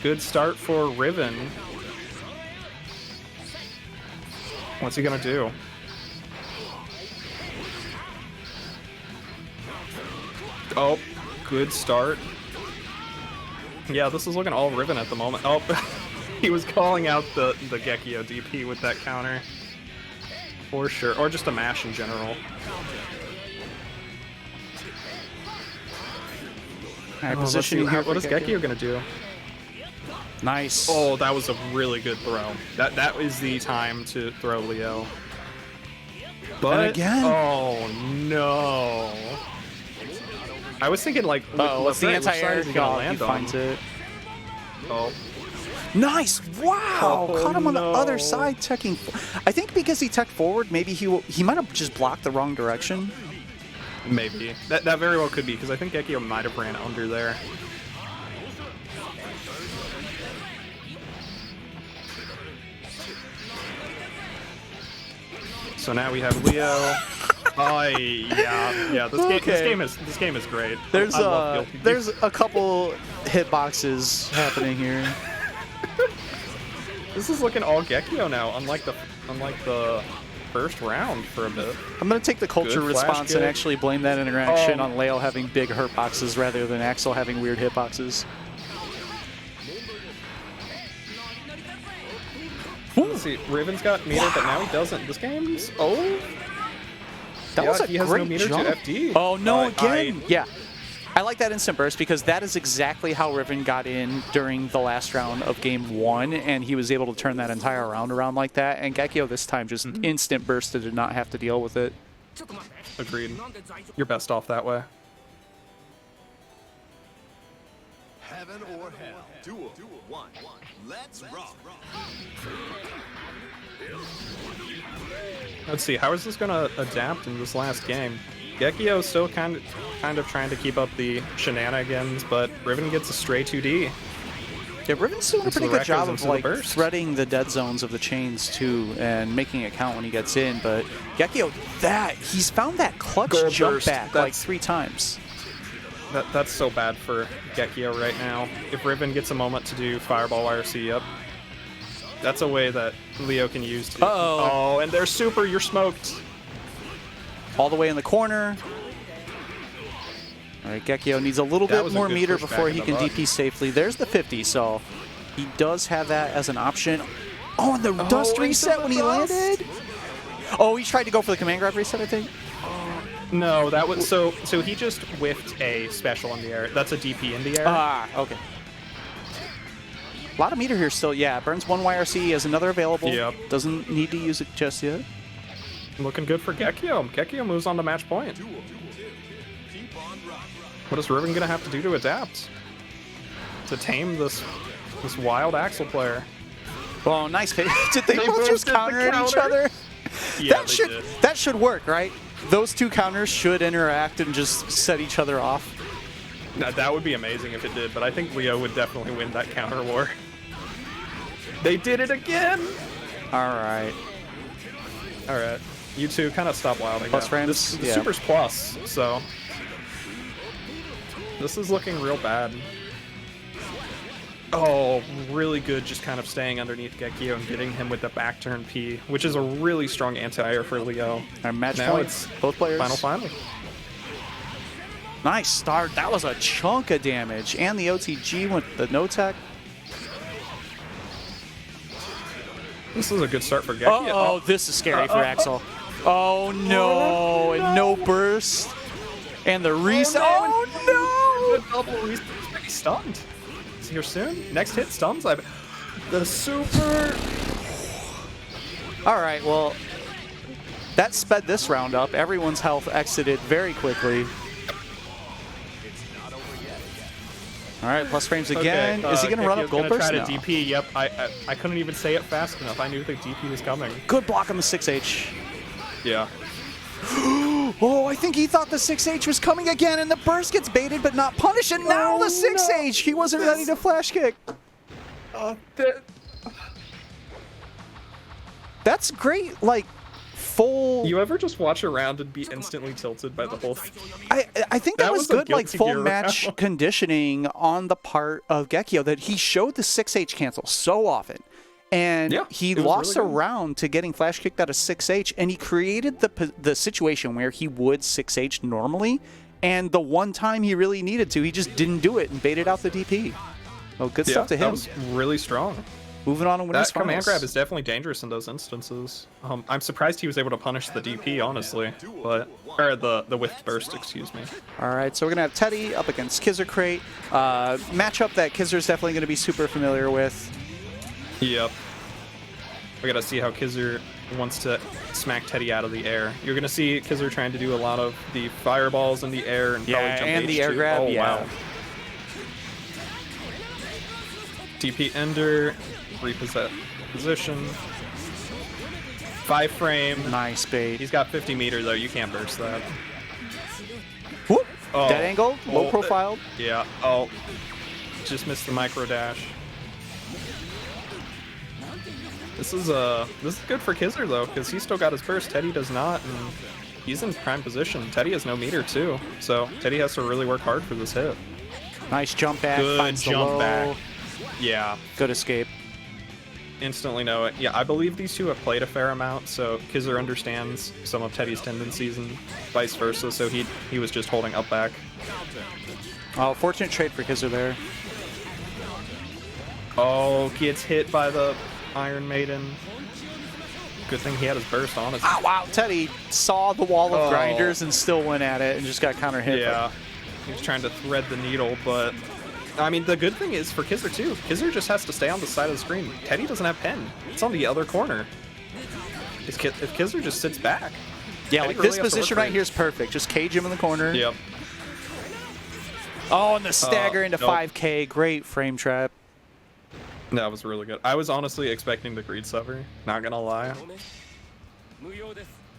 Good start for Riven. What's he going to do? Oh, good start. Yeah, this is looking all Riven at the moment. Oh, he was calling out the Gekio DP with that counter. For sure. Or just a mash in general. All right, positioning here. What is Gekio going to do? Nice. Oh, that was a really good throw. That is the time to throw Leo. But, and again. Oh, no. I was thinking, like, what's the anti-air? He finds it. Oh. Nice! Wow! Caught him on the other side, teching. I think because he teched forward, maybe he might have just blocked the wrong direction. Maybe. That very well could be, because I think Gekio might have ran under there. So now we have Leo. Oh yeah. This game is great. There's a couple hitboxes happening here. This is looking all Gekio now, unlike the first round for a bit. I'm gonna take the culture response and actually blame that interaction on Leo having big hurt boxes rather than Axel having weird hitboxes. Let's see, Riven's got meter, but now he doesn't. This game's That was a he has great no meter jump. to FD. Oh no, again. Yeah. I like that instant burst because that is exactly how Riven got in during the last round of game 1, and he was able to turn that entire round around like that. And Gekio this time just instant bursted and not have to deal with it. Agreed. You're best off that way. Heaven or hell. Duel 1. Let's rock. Let's see, how is this gonna adapt in this last game? Gekio still kind of trying to keep up the shenanigans, but Riven gets a stray 2D. Yeah, Riven's doing a Into pretty the good job records, of into the like burst. threading the dead zones of the chains too, and making it count when he gets in. But Gekio, he's found that clutch Gold jump burst, back like that's- 3 times. That's so bad for Gekio right now. If Riven gets a moment to do Fireball YRC up, that's a way that Leo can use to... Uh-oh. Oh, and they're super, you're smoked. All the way in the corner. All right, Gekio needs a little That bit was a more good meter pushback before in he the can button. DP safely. There's the 50, so he does have that as an option. Oh, and the dust into reset the when he dust. landed. Oh, he tried to go for the command grab reset, I think. No, that was... So he just whiffed a special in the air. That's a DP in the air. Ah, okay. A lot of meter here still. Yeah, burns 1 YRC, has another available. Yep. Doesn't need to use it just yet. Looking good for Gekio. Gekio moves on to match point. What is Riven gonna have to do to adapt? To tame this wild Axel player? Oh, nice pick. Did they They both both just did the counter at each counter. other? Yeah, they did. That should work, right? Those 2 counters should interact and just set each other off. Now, that would be amazing if it did, but I think Leo would definitely win that counter war. They did it again! All right. Alright. You two kind of stop wilding. Plus out. frames? The Yeah. Super's plus, so... This is looking real bad. Oh, really good just kind of staying underneath Gekio and getting him with the back turn P, which is a really strong anti-air for Leo. Our match Now points, both players. Final. Nice start. That was a chunk of damage. And the OTG with the no-tech. This is a good start for Gekio. Oh, this is scary for Axel. Oh, no. And no burst. And the reset. Oh, The double reset. He's stunned. Is he here soon? Next hit stuns. The super. no. All right, well, that sped this round up. Everyone's health exited very quickly. All right, plus frames again. Is he going to run up gold burst? Try No. to DP. Yep. I couldn't even say it fast enough. I knew the DP was coming. Good block on the 6H. Yeah. Oh, I think he thought the 6H was coming again, and the burst gets baited but not punished, and now the 6H! He wasn't ready to flash kick. That's great, like, full... You ever just watch a round and be instantly tilted by the whole thing? I think that was was a good, like, Guilty full Gear match round. conditioning on the part of Gekio, that he showed the 6H cancel so often. And Yeah, he it was lost really a good. round to getting flash kicked out of 6H, and he created the situation where he would 6H normally, and the one time he really needed to, he just didn't do it and baited out the DP. Oh, good stuff to that him. was really strong. Moving on to winning That command finals. grab is definitely dangerous in those instances. I'm surprised he was able to punish the DP, honestly, or the whiff burst, excuse me. All right, so we're gonna have Teddy up against Kizzer Crate. Matchup that Kizzer's definitely gonna be super familiar with. Yep. We gotta see how Kizzer wants to smack Teddy out of the air. You're gonna see Kizzer trying to do a lot of the fireballs in the air and probably jump and the H2. air grab. Oh, Yeah. wow. DP ender, position. 5 frame. Nice bait. He's got 50 meter though. You can't burst that. Whoop. Oh. Dead angle, low Oh. profile. Yeah. Oh. Just missed the micro dash. This is good for Kizzer though, because he's still got his burst. Teddy does not, and he's in prime position. Teddy has no meter too, so Teddy has to really work hard for this hit. Nice jump back. Good Finds the jump low. back. Yeah, Good escape. instantly know it. Yeah, I believe these two have played a fair amount, so Kizzer understands some of Teddy's tendencies and vice versa. So he was just holding up back. Oh, fortunate trade for Kizzer there. Oh, gets hit by the Iron Maiden. Good thing he had his burst on it. Ah, wow. Teddy saw the wall of Oh. grinders and still went at it and just got counter hit. Yeah. He's trying to thread the needle, but I mean, the good thing is for Kizzer too. Kizzer just has to stay on the side of the screen. Teddy doesn't have pen. It's on the other corner. If Kizzer just sits back. Yeah, Teddy like really this has to work position for right it. here is perfect. Just cage him in the corner. Yep. Oh, and the stagger into nope. 5K. Great frame trap. That was really good. I was honestly expecting the greed sever, not gonna lie.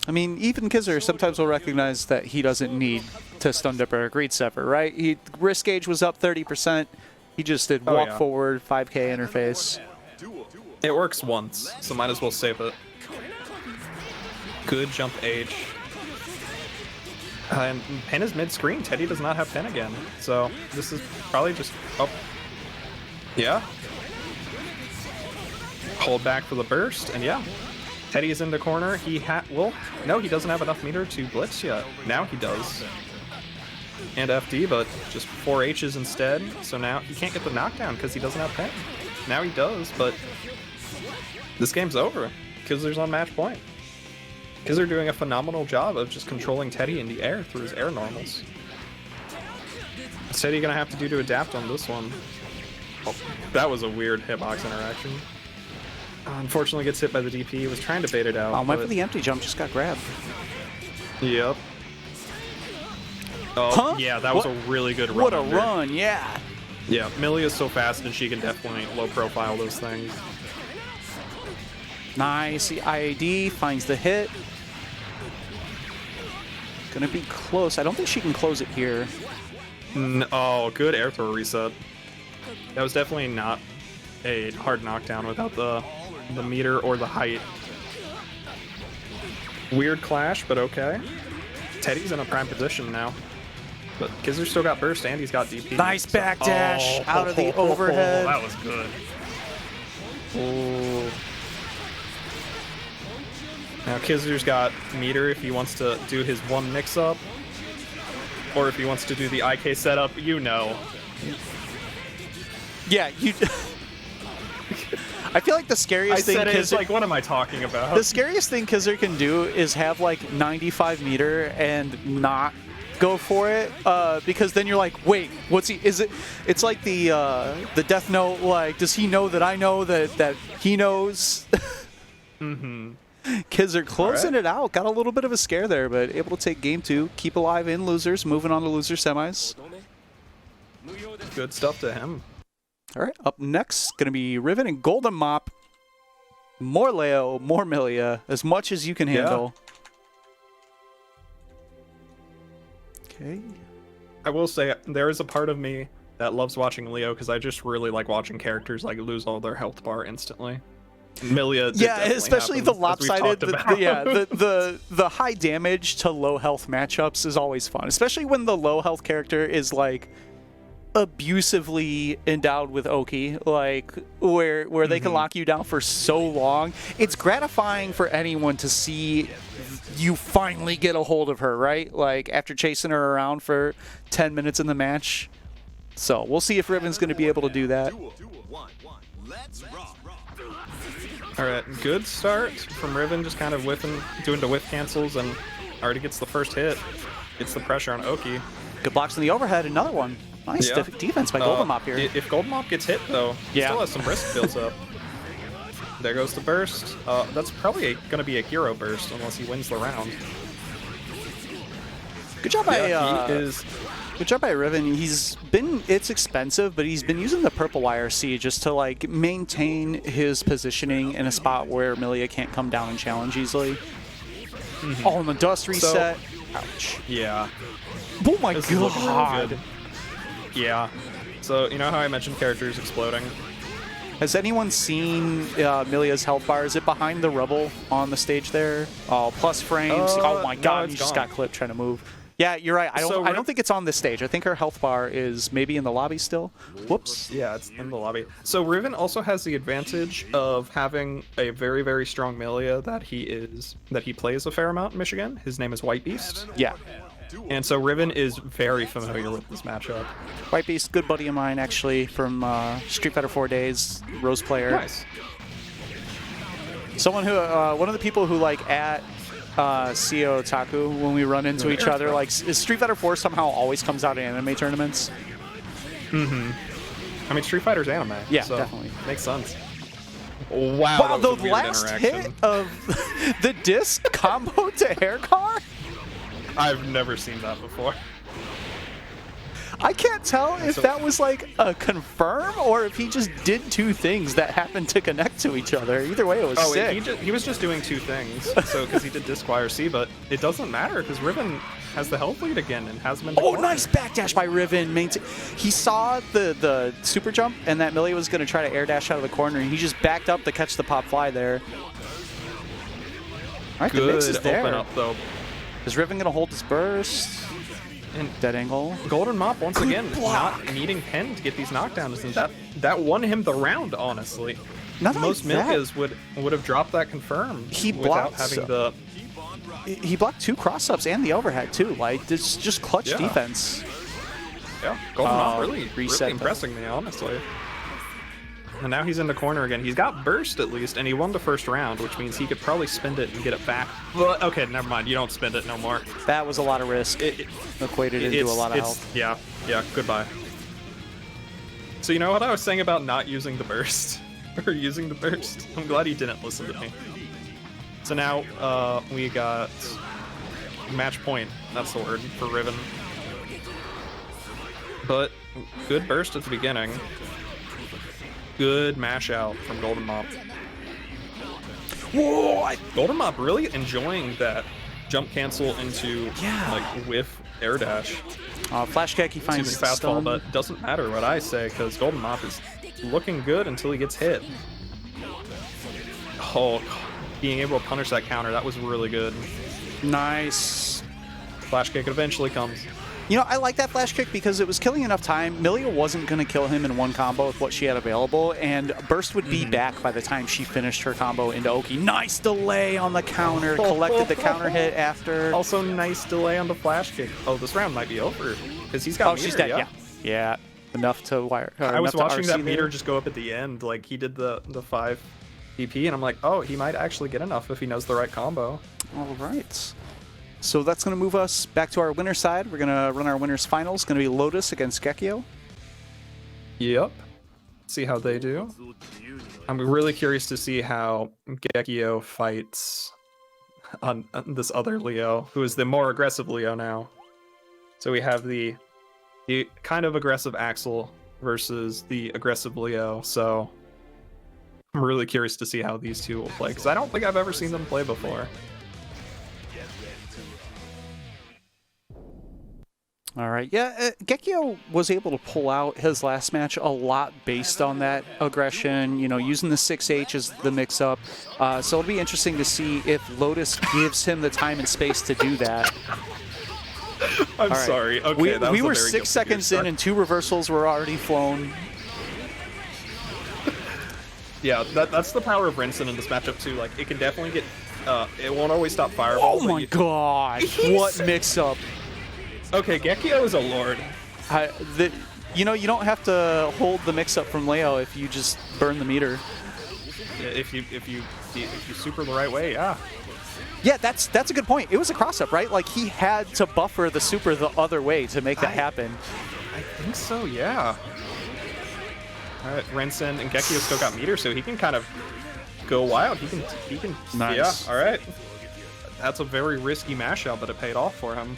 I mean, even Kizzer sometimes will recognize that he doesn't need to stun dip or greed sever, right? Wrist gauge was up 30%. He just did walk yeah. forward, 5K interface. It works once, so might as well save it. Good jump H. And pen is mid-screen. Teddy does not have pen again, so this is probably just... Oh. Yeah. Hold back for the burst, and yeah. Teddy is in the corner. Well, no, he doesn't have enough meter to blitz yet. Now he does. And FD, but just 4 H's instead. So now he can't get the knockdown because he doesn't have pen. Now he does, but this game's over. Kizzer's on match point. Kizzer doing a phenomenal job of just controlling Teddy in the air through his air normals. What's Teddy gonna have to do to adapt on this one? Oh, that was a weird hitbox interaction. Unfortunately gets hit by the DP. Was trying to bait it out. Oh, went but... for the empty jump, just got grabbed. Yep. Oh, Huh? yeah, that was a really good run. What a under. run, yeah. Yeah, Millie is so fast and she can definitely low profile those things. Nice. The IAD finds the hit. Gonna be close. I don't think she can close it here. Oh, good air throw reset. That was definitely not a hard knockdown without the meter or the height. Weird clash, but okay. Teddy's in a prime position now. But Kizzer still got burst and he's got DP. Nice backdash out of the Oh, overhead. that was good. Oh. Now Kizzer's got meter if he wants to do his one mix-up. Or if he wants to do the IK setup, you know. Yeah, you... I feel like the scariest thing it's Kizzer... like, what am I talking about? The scariest thing Kizzer can do is have like 95 meter and not go for it, because then you're like, wait, what's he? Is it? It's like the Death Note. Like, does he know that I know that he knows? Mm-hmm. Kizzer closing it out. Got a little bit of a scare there, but able to take game 2, keep alive in losers, moving on to loser semis. Good stuff to him. All right, up next gonna be Riven and Golden Mop. More Leo, more Milia, as much as you can handle. Okay. I will say there is a part of me that loves watching Leo because I just really like watching characters like lose all their health bar instantly. Milia, yeah, especially the happens, lopsided, the high damage to low health matchups is always fun, especially when the low health character is like abusively endowed with Oki, like where they can lock you down for so long. It's gratifying for anyone to see you finally get a hold of her, right? Like after chasing her around for 10 minutes in the match. So we'll see if Riven's going to be able to do that. All right, good start from Riven, just kind of doing the whiff cancels, and already gets the first hit. Gets the pressure on Oki. Good blocks in the overhead, another one. Nice defense by Golden Mop here. If Golden Mop gets hit, though, he still has some risk built up. There goes the burst. That's probably going to be a hero burst unless he wins the round. Good job Good job by Riven. It's expensive, but he's been using the purple IRC just to like maintain his positioning in a spot where Milia can't come down and challenge easily. Oh, and the dust reset. Ouch. Yeah. Oh my This is looking really god. good. Yeah. So, you know how I mentioned characters exploding? Has anyone seen Milia's health bar? Is it behind the rubble on the stage there? Oh, plus frames. Oh my god, he just got clipped trying to move. Yeah, you're right. I don't think it's on this stage. I think her health bar is maybe in the lobby still. Whoops. Yeah, it's in the lobby. So Riven also has the advantage of having a very, very strong Milia that he plays a fair amount in Michigan. His name is White Beast. Yeah. And so Riven is very familiar with this matchup. White Beast, good buddy of mine actually from Street Fighter 4 days, Rose player. Nice. Someone who, one of the people who like at Seo Taku when we run into each other. Like, is Street Fighter 4 somehow always comes out in anime tournaments? Mm-hmm. I mean, Street Fighter's anime. Yeah, so definitely. Makes sense. Wow, Wow, that the was a weird last interaction. hit of the disc combo to hair car? I've never seen that before. I can't tell if that was like a confirm or if he just did two things that happened to connect to each other. Either way, it was sick. He was just doing two things, so because he did disc Y or C, but it doesn't matter because Riven has the health lead again and has been. Oh, nice backdash by Riven. He saw the super jump and that Millie was going to try to air dash out of the corner, and he just backed up to catch the pop fly there. All right, the mix is there. Open up though. Is Riven going to hold this burst? And Dead angle. Golden Mop once Good again block. not needing Pen to get these knockdowns, and that won him the round. Honestly, Not most like that. Milkas would have dropped that confirm He without blocked having the. He blocked two cross-ups and the overhead too. Like, this just clutch Yeah. defense. Yeah, Golden Mop really reset impressing me, honestly. And now he's in the corner again. He's got burst at least, and he won the first round, which means he could probably spend it and get it back. But okay, never mind. You don't spend it no more. That was a lot of risk. Equated into a lot of health. Yeah, goodbye. So you know what I was saying about not using the burst? Or using the burst? I'm glad he didn't listen to me. So now we got match point. That's the word for Riven. But good burst at the beginning. Good mash out from Golden Mop. Whoa! Golden Mop really enjoying that jump cancel into like whiff air dash. Flash kick, he finds fastball, stun. but doesn't matter what I say because Golden Mop is looking good until he gets hit. Oh, being able to punish that counter, that was really good. Nice. Flash kick eventually comes. You know, I like that flash kick because it was killing enough time. Milia wasn't going to kill him in one combo with what she had available, and Burst would be back by the time she finished her combo into Oki. Nice delay on the counter, collected the counter hit after. Also, nice delay on the flash kick. Oh, this round might be over because he's got Oh, meter, she's dead, yeah. Enough to wire. I was watching that meter there. just go up at the end. Like, he did the 5 PP, and I'm like, oh, he might actually get enough if he knows the right combo. All right. So that's going to move us back to our winner's side. We're going to run our winner's finals. Going to be Lotus against Gekio. Yep. See how they do. I'm really curious to see how Gekio fights on this other Leo, who is the more aggressive Leo now. So we have the kind of aggressive Axel versus the aggressive Leo. So I'm really curious to see how these two will play, because I don't think I've ever seen them play before. All right. Yeah, Gekio was able to pull out his last match a lot based on that aggression, you know, using the 6H as the mix-up. So it'll be interesting to see if Lotus gives him the time and space to do that. I'm right. sorry. Okay, that was we a were very 6 seconds in and 2 reversals were already flown. Yeah, that's the power of Rinsen in this matchup too. Like, it can definitely get, it won't always stop Fireball. Oh my god, what mix-up. Okay, Gekio is a lord. You know, you don't have to hold the mix-up from Leo if you just burn the meter. Yeah, if you super the right way, yeah. Yeah, that's a good point. It was a cross-up, right? Like, he had to buffer the super the other way to make that happen. I think so, yeah. All right, Rinsen and Gekio still got meter, so he can kind of go wild. He can. Nice. Yeah. All right. That's a very risky mashup, but it paid off for him.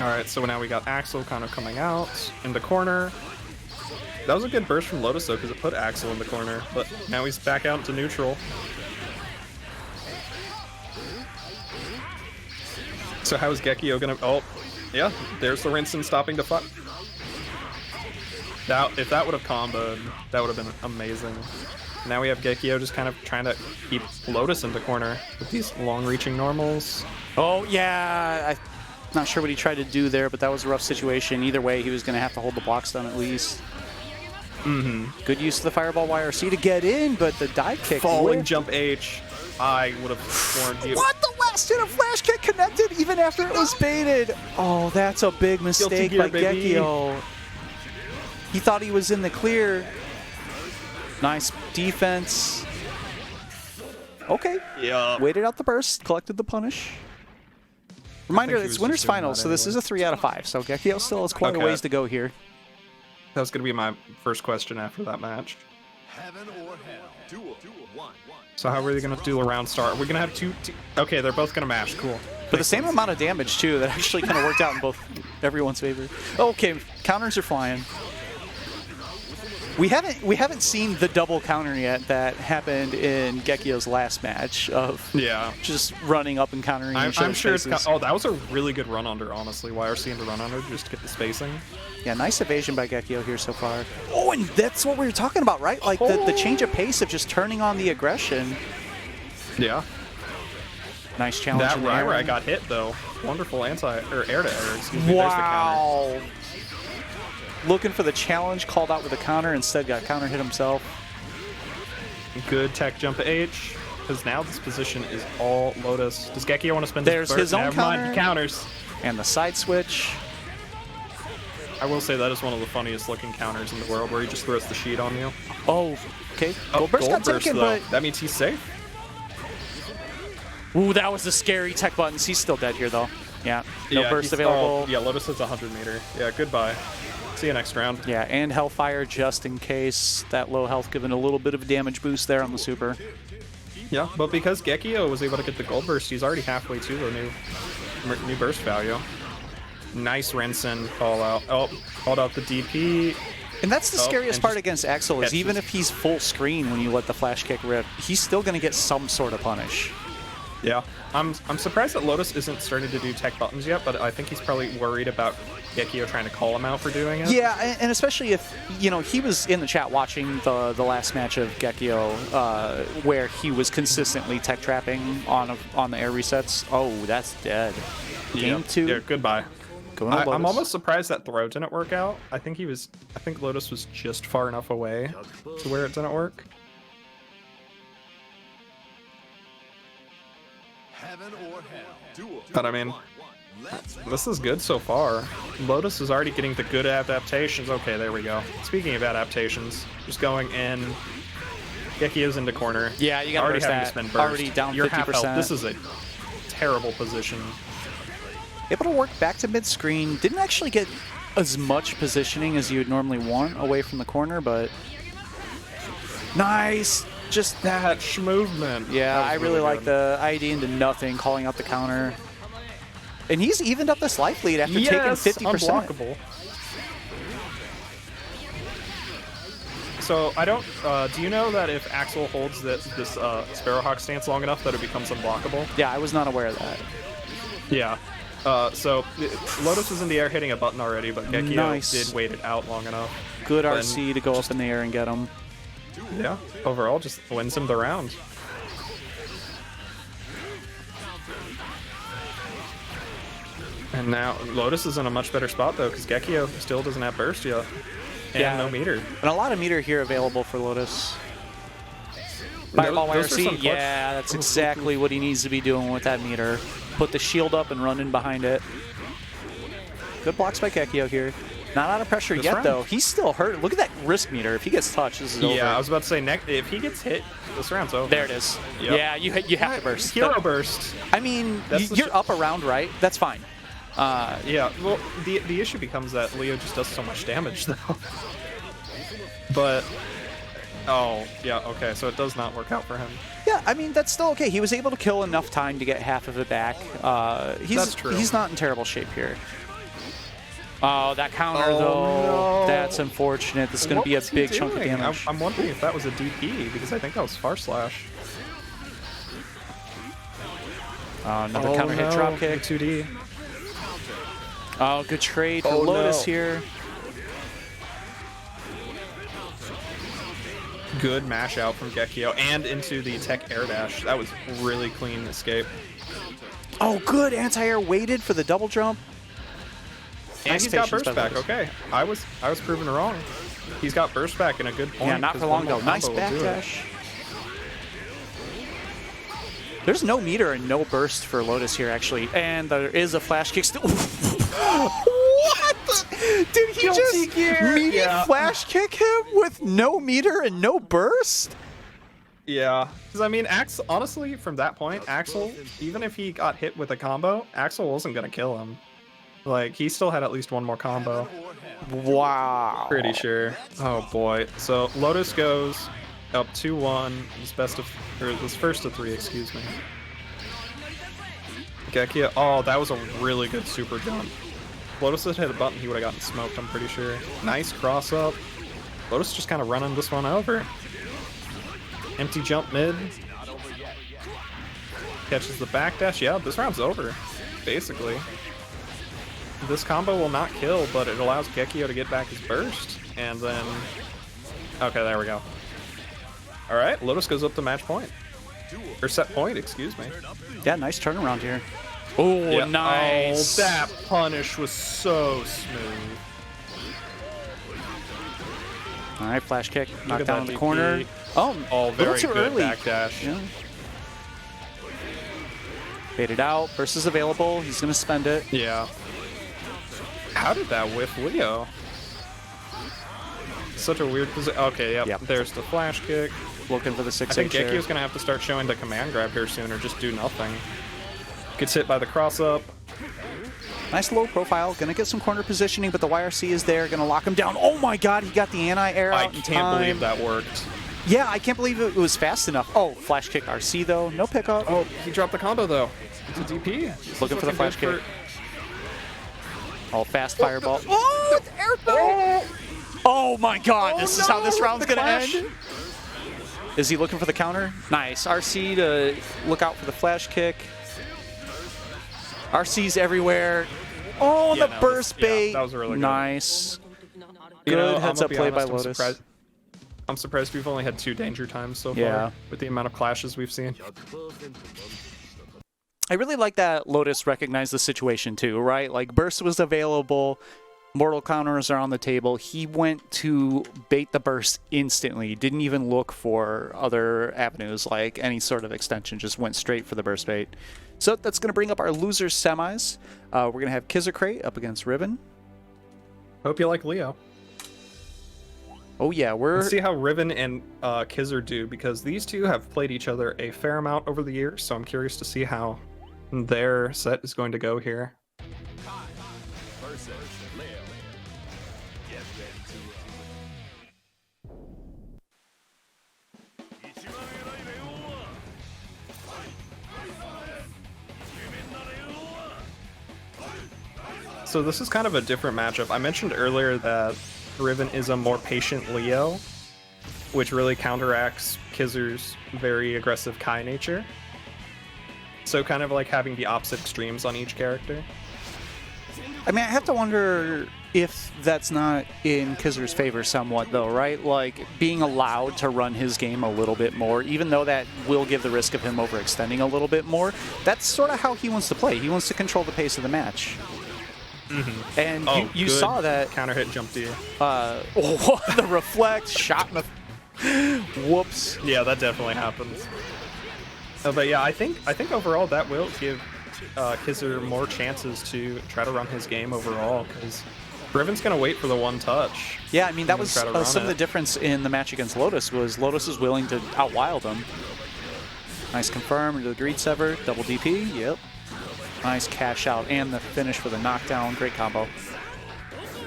All right, so now we got Axel kind of coming out in the corner. That was a good burst from Lotus though, because it put Axel in the corner, but now he's back out to neutral. So how is Gekio gonna? Oh, yeah, there's the Rinsen stopping the fuck. Now, if that would have comboed, that would have been amazing. Now we have Gekio just kind of trying to keep Lotus in the corner with these long-reaching normals. Oh, yeah. I'm not sure what he tried to do there, but that was a rough situation. Either way, he was going to have to hold the blocks down at least. Good use of the Fireball YRC to get in, but the dive kick. Falling jump H. I would have sworn you. What? The last hit of flash kick connected even after it was baited. Oh, that's a big mistake by Gekio. He thought he was in the clear. Nice defense. Okay. Yeah. Waited out the burst, collected the punish. Reminder, he it's was winners just doing finals, that so this anyway. is a 3 out of 5. So Gekio still has quite a Okay. ways to go here. That was gonna be my first question after that match. Heaven or hell. Duel. One. So how are they gonna do a round start? We're gonna have two. Okay, they're both gonna mash. Cool. But the same amount of damage too. That actually kind of worked out in both everyone's favor. Okay, counters are flying. We haven't seen the double counter yet that happened in Gekio's last match of Yeah. just running up and countering. I'm sure it's. Oh, that was a really good run under. Honestly, YRC into run under just to get the spacing. Yeah, nice evasion by Gekio here so far. Oh, and that's what we were talking about, right? Like the change of pace of just turning on the aggression. Yeah. Nice challenge. That in the right air. where I got hit though. Wonderful air to air. Excuse me. There's the counter. Wow. Looking for the challenge, called out with a counter, instead got counter hit himself. Good tech jump to H. Because now this position is all Lotus. Does Gekio want to spend There's his his own Never mind, counter. he counters. And the side switch. I will say that is one of the funniest looking counters in the world, where he just throws the sheet on you. Oh, okay. Oh, Gold burst got burst, taken, though. but That means he's safe. ooh, that was a scary tech buttons. He's still dead here though. Yeah, no Yeah, burst he's- available. Oh, yeah, Lotus has 100 meter. Yeah, goodbye. See you next round. Yeah, and Hellfire just in case. That low health giving a little bit of a damage boost there on the super. Yeah, but because Gekio was able to get the gold burst, he's already halfway to the new burst value. Nice Rensen call out. Oh, called out the DP. And that's the Oh, scariest and part just against Axel is catches. even if he's full screen when you let the flash kick rip, he's still going to get some sort of punish. Yeah, I'm surprised that Lotus isn't starting to do tech buttons yet, but I think he's probably worried about Gekio trying to call him out for doing it. Yeah, and especially if, you know, he was in the chat watching the last match of Gekio where he was consistently tech trapping on the air resets. Oh, that's dead. Game 2. Yeah, goodbye. Going to I'm Lotus. almost surprised that throw didn't work out. I think Lotus was just far enough away to where it didn't work. Heaven or hell. Duel. But I mean, this is good so far. Lotus is already getting the good adaptations. Okay, there we go. Speaking of adaptations, just going in. Gekio's into corner. Yeah, you gotta already burst having that. to spend burst. Already down You're half 50%. health. This is a terrible position. Able to work back to mid-screen. Didn't actually get as much positioning as you would normally want away from the corner, but nice. Just That movement. yeah, That was I really like good. the ID into nothing, calling out the counter. And he's evened up this life lead after Yes, taking 50%. unblockable. So I don't. Do you know that if Axel holds this Sparrowhawk stance long enough, that it becomes unblockable? Yeah, I was not aware of that. Yeah. So Lotus was in the air hitting a button already, but Gekio Nice. did wait it out long enough. Good Then RC to go up in the air and get him. Yeah. Overall, just wins him the round. And now Lotus is in a much better spot though, because Gekio still doesn't have burst yet, and Yeah. no meter. And a lot of meter here available for Lotus. Those- Fireball those are some YRC, clutch- yeah, that's exactly what he needs to be doing with that meter. Put the shield up and run in behind it. Good blocks by Gekio here. Not out of pressure This yet, round. though. He's still hurt. Look at that risk meter. If he gets touched, this is over. Yeah, I was about to say, if he gets hit, this round's over. There it is. Yep. Yeah, you have to burst. Hero But, burst. I mean, That's the you're up around, right? That's fine. Yeah, well, the issue becomes that Leo just does so much damage, though. But, oh, yeah, okay, so it does not work out for him. Yeah, I mean, that's still okay. He was able to kill enough time to get half of it back. That's true. He's not in terrible shape here. Oh, that counter, Oh, though. no. That's unfortunate. This is going to What be a was he big chunk of doing? damage. I'm wondering if that was a DP, because I think that was Far Slash. Another counter hit drop kick. 2D. Oh, good trade for Oh, Lotus no. here. Good mash out from Gekio and into the tech air dash. That was really clean escape. Oh, good. Anti-air waited for the double jump. And Nice he's got patience burst by back. Lotus. Okay, I was proven wrong. He's got burst back in a good point. Yeah, not for 'cause long, one more though. Nice combo will do it. backdash. There's no meter and no burst for Lotus here, actually. And there is a flash kick still. What? Did he Guilty just Gear. meaty Yeah. flash kick him with no meter and no burst? Yeah, because I mean, honestly, from that point, Axel, even if he got hit with a combo, Axel wasn't gonna kill him. Like, he still had at least one more combo. Wow. Pretty sure. Oh boy. So Lotus goes up 2-1. This first of 3, excuse me. Gekia. Oh, that was a really good super jump. Lotus had hit a button, he would have gotten smoked, I'm pretty sure. Nice cross up. Lotus just kind of running this one over. Empty jump mid. Catches the backdash. Yeah, this round's over, basically. This combo will not kill, but it allows Gekio to get back his burst. And then... Okay, there we go. Alright, Lotus goes up to match point. Or set point, excuse me. Yeah, nice turnaround here. Oh, Yeah. nice. Oh, that punish was so smooth. All right, flash kick. Look Knocked at down that in the DP. corner. Oh, Oh, a little very too good early. backdash. Yeah. Baited out. Burst is available. He's going to spend it. Yeah. How did that whiff Leo? Such a weird position. Okay, yep. There's the flash kick. Looking for the I 6-8 think share. Gekio's gonna have to start showing the command grab here soon, or just do nothing. Gets hit by the cross up. Nice low profile. Gonna get some corner positioning, but the YRC is there. Gonna lock him down. Oh my god, he got the anti-air I out in can't believe time. that worked. Yeah, I can't believe it was fast enough. Oh, flash kick RC though. No pickup. Oh, he dropped the combo though. It's a DP. This is Looking for the flash good kick. Oh, fast fireball. Oh, it's air throw. Oh my god, this is how this round's the gonna clash. end. Is he looking for the counter? Nice. RC to look out for the flash kick. RC's everywhere. Oh, Yeah, the no, burst bait. that was really good. Nice. You know, Good I'm heads-up gonna be play by honest, Lotus. I'm surprised we've only had 2 danger times so Yeah. far with the amount of clashes we've seen. I really like that Lotus recognized the situation too, right? Like, burst was available. Mortal counters are on the table. He went to bait the burst instantly. Didn't even look for other avenues like any sort of extension. Just went straight for the burst bait. So that's going to bring up our losers semis. We're going to have Kizakray up against Riven. Hope you like Leo. Oh yeah, Let's see how Riven and Kizzer do, because these two have played each other a fair amount over the years, so I'm curious to see how their set is going to go here. Versus Leo. Get ready to So this is kind of a different matchup. I mentioned earlier that Riven is a more patient Leo, which really counteracts Kizzer's very aggressive Kai nature. So kind of like having the opposite extremes on each character. I mean, I have to wonder if that's not in Kizzer's favor somewhat, though, right? Like, being allowed to run his game a little bit more, even though that will give the risk of him overextending a little bit more, that's sort of how he wants to play. He wants to control the pace of the match. Mm-hmm. And you good saw that. Counter hit jump D. The reflect, shot in the... Whoops. Yeah, that definitely happens. But yeah, I think overall that will give Kizzer more chances to try to run his game overall, because Riven's gonna wait for the one touch. Yeah, I mean, that was try to run some of the it. difference in the match against Lotus, was Lotus was willing to outwild him. Nice confirm into the greed sever, double DP, yep. Nice cash out and the finish for the knockdown, great combo.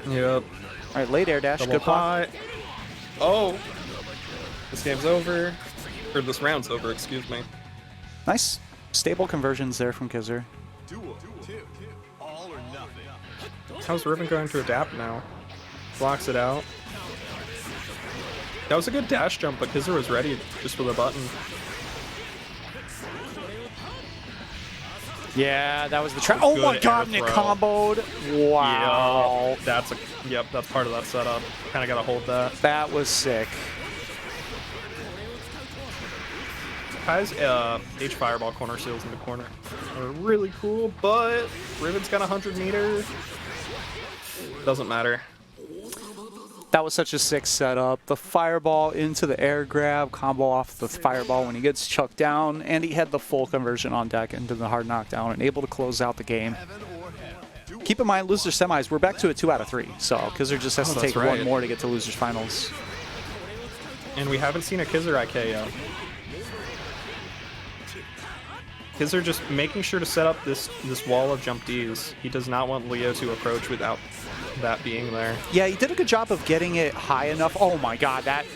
Yep. All right, late air dash, Double good block. high. Oh, this game's over, or this round's over. Excuse me. Nice stable conversions there from Kizzer. duel. All or nothing. How's Riven going to adapt now? Blocks it out. That was a good dash jump, but Kizzer was ready just with a button. Yeah, that was the trap. Oh my Good god, air and it throw. comboed. Wow. Yep, that's part of that setup. Kind of got to hold that. That was sick. Kai's H Fireball corner seals in the corner are really cool, but Riven's got 100 meter. Doesn't matter. That was such a sick setup. The fireball into the air grab, combo off the fireball when he gets chucked down, and he had the full conversion on deck into the hard knockdown and able to close out the game. Heaven or hell. Duel. keep in mind, loser semis, we're back to a 2 out of 3. So Kizzer just has to that's take right. one more to get to losers finals. And we haven't seen a Kizzer IK yet. Kizzer just making sure to set up this wall of jump Ds. He does not want Leo to approach without that being there. Yeah, he did a good job of getting it high enough. Oh my god, that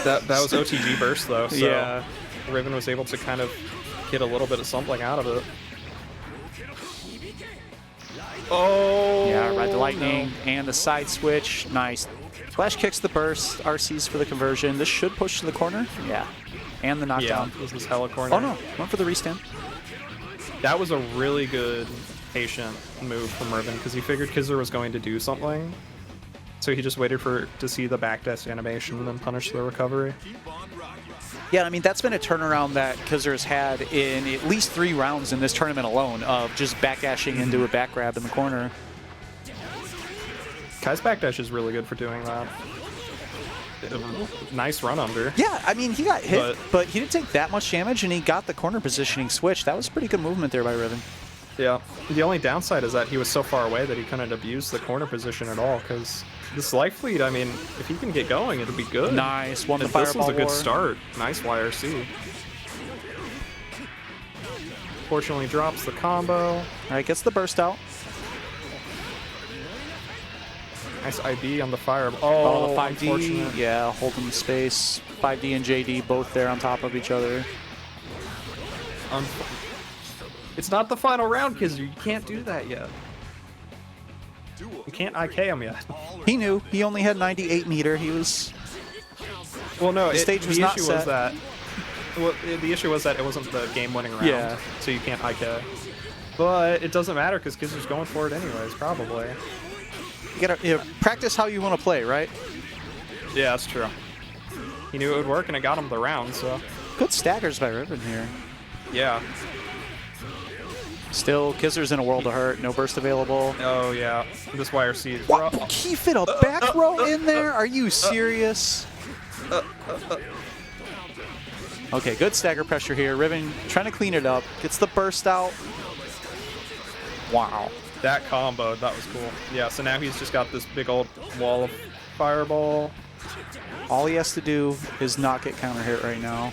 that was OTG burst though, so yeah. Riven was able to kind of get a little bit of something out of it. Oh! Yeah, ride the lightning and the side switch. Nice. Flash kicks the burst. RC's for the conversion. This should push to the corner. Yeah. And the knockdown. Yeah, this is hella corner. Oh no, went for the restand. That was a really good patient move from Riven because he figured Kizzer was going to do something. So he just waited to see the backdash animation and then punish the recovery. Yeah, I mean, that's been a turnaround that Kizzer's had in at least 3 rounds in this tournament alone of just backdashing into a back grab in the corner. Kai's backdash is really good for doing that. Nice run under. Yeah, I mean, he got hit, but he didn't take that much damage, and he got the corner positioning switch. That was pretty good movement there by Riven. Yeah, the only downside is that he was so far away that he couldn't abuse the corner position at all, because this life lead, I mean, if he can get going, it'll be good. Nice, won the and fireball this was a good war. start. Nice YRC. Fortunately drops the combo. All right, gets the burst out. Nice IB on the fire. Oh, Oh, the 5D. unfortunate. Yeah, holding the space. 5D and JD both there on top of each other. It's not the final round, Kizzer. You can't do that yet. You can't IK him yet. He knew. He only had 98 meter. He was... Well, no, The stage was the not issue set. was that. Well, the issue was that it wasn't the game-winning round, Yeah. so you can't IK. But it doesn't matter because Kizzer's going for it anyways, probably. You gotta practice how you want to play, right? Yeah, that's true. He knew it would work, and it got him the round, so... Good staggers by Riven here. Yeah. Still, Kizzer's in a world of hurt. No burst available. Oh, yeah. This YRC is... What? He fit a back throw in there? Are you serious? Okay, good stagger pressure here. Riven trying to clean it up. Gets the burst out. Wow. That combo, that was cool. Yeah, so now he's just got this big old wall of fireball. All he has to do is not get counter hit right now.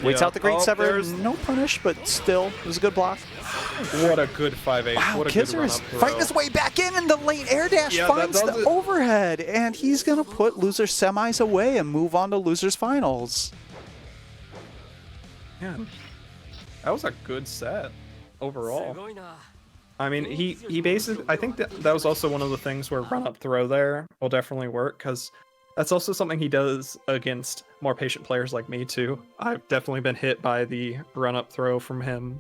Waits Yeah. out the Great Oh, Sever. there's- No punish, but still, it was a good block. What a good 5-8. Wow, What a good Kizzer is run-up throw. fighting his way back in the late air dash Yeah, that finds does the it. overhead, and he's going to put loser semis away and move on to losers finals. Yeah. That was a good set overall. I mean, he basically, I think that was also one of the things where run-up throw there will definitely work, because that's also something he does against more patient players like me too. I've definitely been hit by the run-up throw from him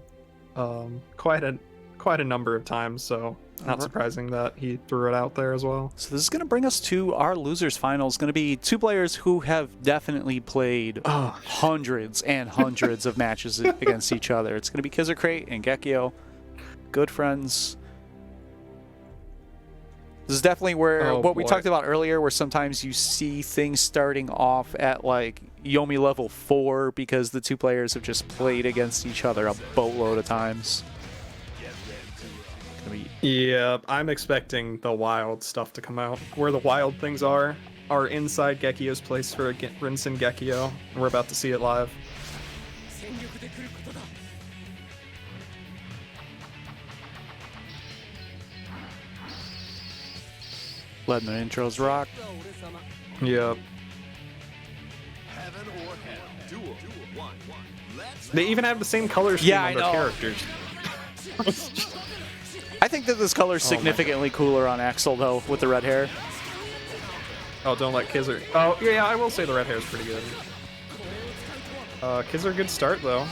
quite a number of times, so not surprising that he threw it out there as well. So this is going to bring us to our losers finals. Going to be 2 players who have definitely played hundreds and hundreds of matches against each other. It's going to be Kizzer Crate and Gekio. Good friends. This is definitely where what we talked about earlier, where sometimes you see things starting off at like Yomi level 4 because the 2 players have just played against each other a boatload of times. Yeah, I'm expecting the wild stuff to come out. Where the wild things are inside Gekio's place for Rinsen Gekio. We're about to see it live. Letting the intros rock. Yep. Heaven or hell. Duel. One. Let's They even have the same color scheme Yeah, on I their know. characters. I think that this color is significantly cooler on Axel, though, with the red hair. Oh, don't let Kizzer. Oh, yeah, I will say the red hair is pretty good. Kizzer, good start, though.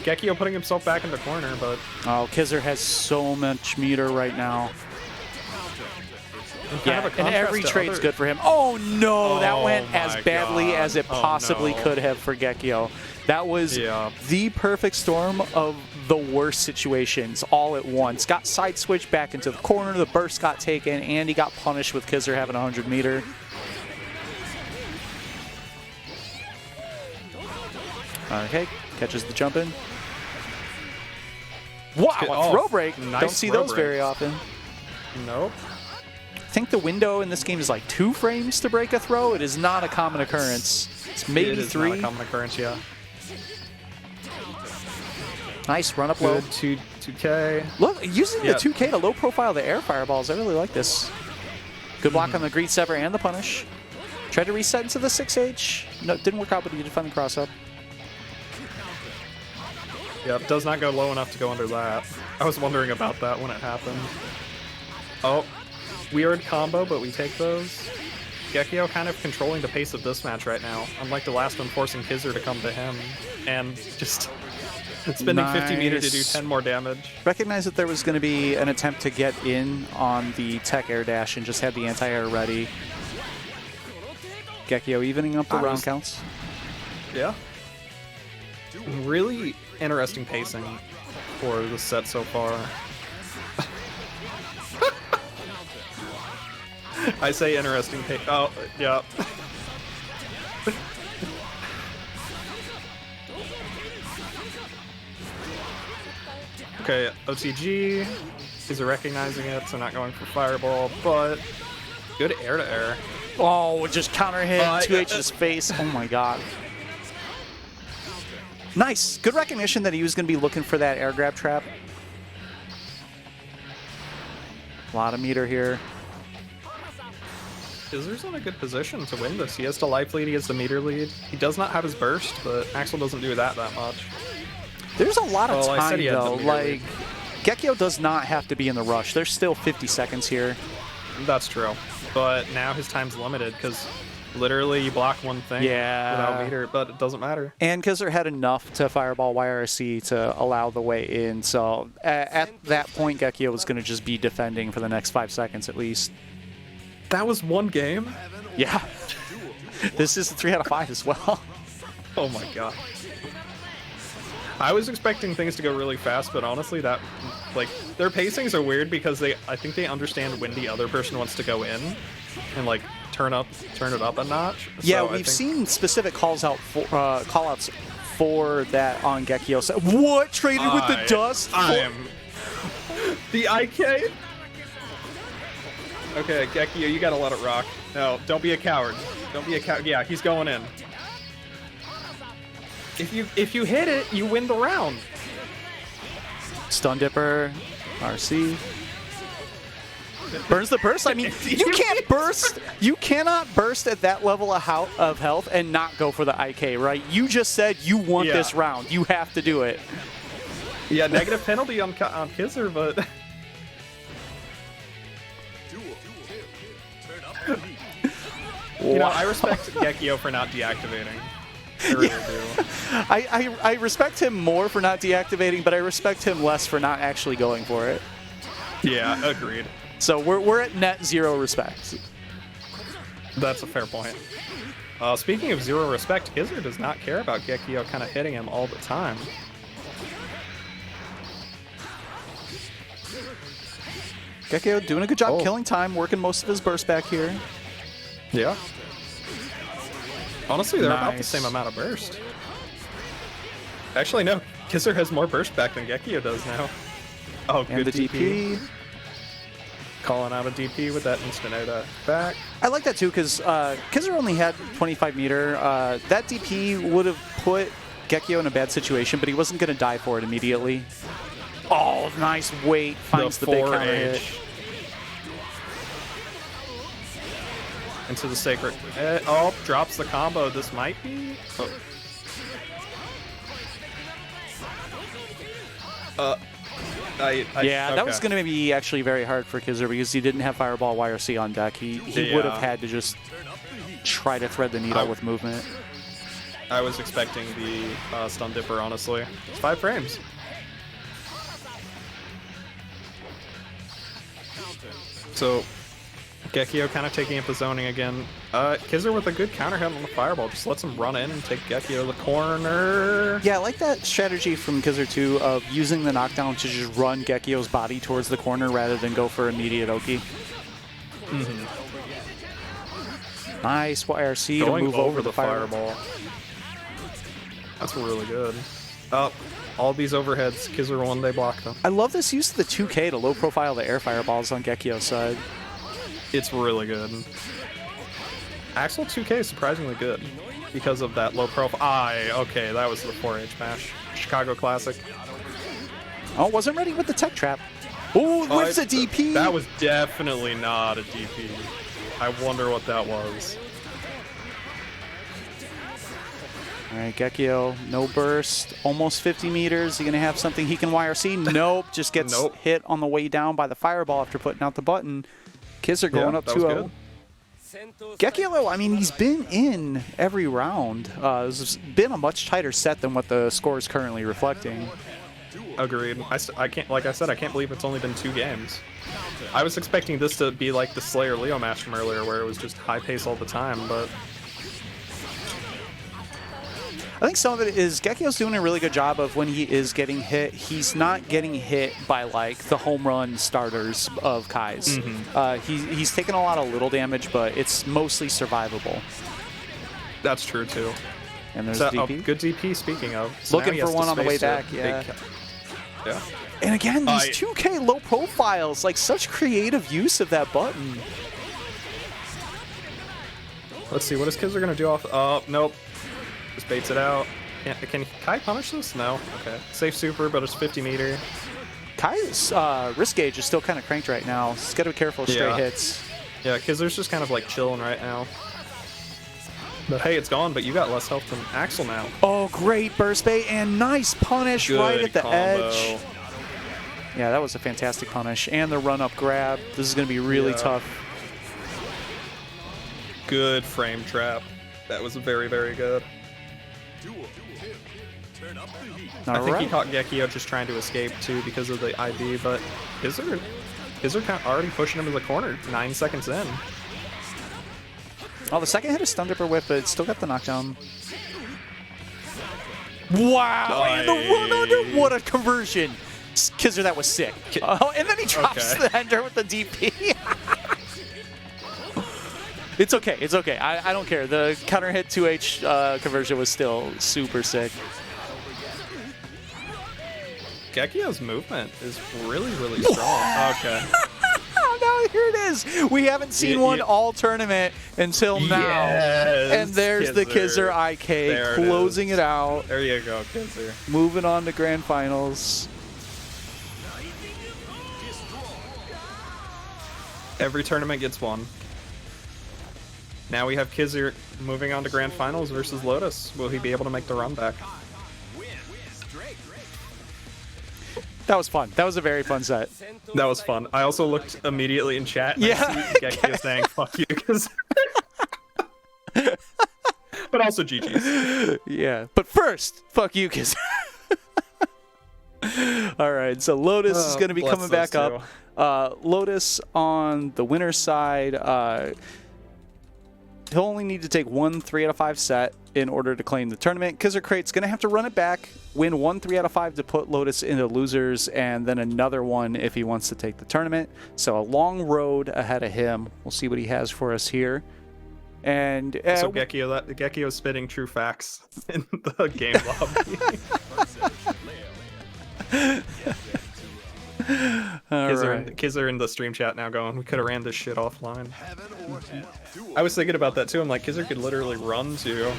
Gekio putting himself back in the corner, but... Oh, Kizzer has so much meter right now. Yeah, and every trade's good for him. Oh, no, that went as badly as it possibly could have for Gekio. That was the perfect storm of the worst situations all at once. Got side switched back into the corner, the burst got taken, and he got punished with Kizzer having 100 meter. Okay, catches the jump in. Wow, a Oh, throw break. nice Don't see throw those break. very often. Nope. I think the window in this game is like 2 frames to break a throw. It is not a common occurrence. It's maybe It is 3. not a common occurrence, yeah. Nice run up low. Good 2K. Look, using Yeah. the 2K to low profile the air fireballs. I really like this. Good block on the greet sever and the punish. Tried to reset into the 6H. No, didn't work out, but he did find the cross up. Yep, does not go low enough to go under that. I was wondering about that when it happened. Oh, weird combo, but we take those. Gekio kind of controlling the pace of this match right now, unlike the last one forcing Kizzer to come to him and just spending 50 meters to do Nice. 10 more damage. Recognize that there was going to be an attempt to get in on the tech air dash and just had the anti-air ready. Gekio evening up the round counts. Yeah. Really interesting pacing for the set so far. I say interesting pace. Oh, yeah. Okay, OTG. He's recognizing it, so not going for fireball, but good air to air. Oh, just counter hit 2H's face. Oh my god. Nice. Good recognition that he was going to be looking for that air grab trap. A lot of meter here. Kizzer's in a good position to win this. He has the life lead, he has the meter lead. He does not have his burst, but Axel doesn't do that much. There's a lot of Well, I said time, he had the though. meter Like, lead. Gekio does not have to be in the rush. There's still 50 seconds here. That's true. But now his time's limited because literally you block one thing without meter, but it doesn't matter. And Kizzer had enough to fireball YRC to allow the way in. So at that point, Gekio was going to just be defending for the next 5 seconds at least. That was one game? Yeah. This is a 3 out of 5 as well. Oh my god. I was expecting things to go really fast, but honestly, that, like, their pacings are weird because I think they understand when the other person wants to go in and, like, turn it up a notch. Yeah, So I we've think- seen specific call-outs for that on Gekio. So, what? Traded with the dust? I am the IK. Okay, Gekio, you gotta let it rock. No, don't be a coward. Don't be a coward. Yeah, he's going in. If you hit it, you win the round. Stun Dipper, RC. Burns the burst? I mean, you can't burst. You cannot burst at that level of health and not go for the IK, right? You just said you want Yeah. this round. You have to do it. Yeah, negative penalty on Kizzer, but you know, I respect Gekio for not deactivating. I really do. I respect him more for not deactivating, but I respect him less for not actually going for it. Yeah, agreed. So we're at net 0 respect. That's a fair point. Speaking of 0 respect, Kizzer does not care about Gekio kind of hitting him all the time. Gekio doing a good job killing time, working most of his burst back here. Yeah. Honestly, they're about the Nice. same amount of burst. Actually, no. Kizzer has more burst back than Gekio does now. Oh, And good the DP. DP. Calling out a DP with that instant air back. I like that too because Kizzer only had 25 meter. That DP would have put Gekio in a bad situation, but he wasn't going to die for it immediately. Oh, nice weight. Finds the big counter hit. 4H. Into the sacred. Oh, drops the combo. This might be. Yeah, that was okay. going to be actually very hard for Kizzer because he didn't have Fireball YRC on deck. He would have Yeah. had to just try to thread the needle with movement. I was expecting the stun dipper, honestly. It's 5 frames. So, Gekio kind of taking up the zoning again. Kizzer with a good counter hit on the fireball. Just lets him run in and take Gekio to the corner. Yeah, I like that strategy from Kizzer too of using the knockdown to just run Gekio's body towards the corner rather than go for immediate Oki. Nice YRC Going to move over the fireball. That's really good. Up. All these overheads, Kizzer won, they block them. I love this use of the 2K to low profile the air fireballs on Gekio's side. It's really good. Axel 2K is surprisingly good because of that low profile. Okay, that was the 4H match. Chicago Classic. Oh, wasn't ready with the tech trap. Ooh, lifts a DP. That was definitely not a DP. I wonder what that was. All right, Gekio, no burst, almost 50 meters. Is he going to have something he can YRC? Nope, just gets hit on the way down by the fireball after putting out the button. Kizzer going up 2-0. Gekio, I mean, he's been in every round. It's been a much tighter set than what the score is currently reflecting. Agreed. I can't, like I said, I can't believe it's only been 2 games. I was expecting this to be like the Slayer Leo match from earlier, where it was just high pace all the time, but I think some of it is Gekio's doing a really good job of when he is getting hit, he's not getting hit by like the home run starters of Kai's. He's taking a lot of little damage, but it's mostly survivable. that's true too. And there's So, DP. good DP, speaking of. So Looking now he for has to one on the way space back, a yeah. Yeah. And again, these 2K low profiles, like such creative use of that button. Let's see, what is Kizzer gonna do off? Oh, nope. Just baits it out. Can Kai punish this? No. Okay. Safe super, but it's 50 meter. Kai's risk gauge is still kind of cranked right now. He's got to be careful of stray hits. Yeah, Kizzer's just kind of like chilling right now. But hey, it's gone, but you got less health than Axel now. Oh, great burst bait and nice punish right at the edge. Yeah, that was a fantastic punish. And the run-up grab. This is going to be really tough. Good frame trap. That was very, very good. I think he caught Gekio just trying to escape too because of the ID, but Kizzer kind of already pushing him to the corner 9 seconds in. Oh, the second hit is Stun Dipper Whip, but it's still got the knockdown. Wow! And the run under, what a conversion! Kizzer, that was sick. Oh, and then he drops the ender with the DP. It's okay, it's okay. I don't care. The counter hit 2H conversion was still super sick. Gekio's movement is really, really strong. Okay. Now here it is. We haven't seen one all tournament until now. Yes, and there's the Kizzer IK there closing it out. There you go, Kizzer. Moving on to grand finals. Every tournament gets one. Now we have Kizzer moving on to grand finals versus Lotus. Will he be able to make the run back? That was fun. That was a very fun set. That was fun. I also looked immediately in chat and I see Gekio saying "fuck you," because. But also GG's. Yeah, but first, fuck you, Kizzer. All right, so Lotus is going to be coming back up. Lotus on the winner's side. He'll only need to take one 3 out of 5 set in order to claim the tournament. Kizzer Crate's going to have to run it back, win one 3 out of 5 to put Lotus into losers, and then another one if he wants to take the tournament. So a long road ahead of him. We'll see what he has for us here. And so Gekio is spitting true facts in the game lobby. Kizzer in the stream chat now going, we could have ran this shit offline. I was thinking about that too. I'm like, Kizzer could literally run to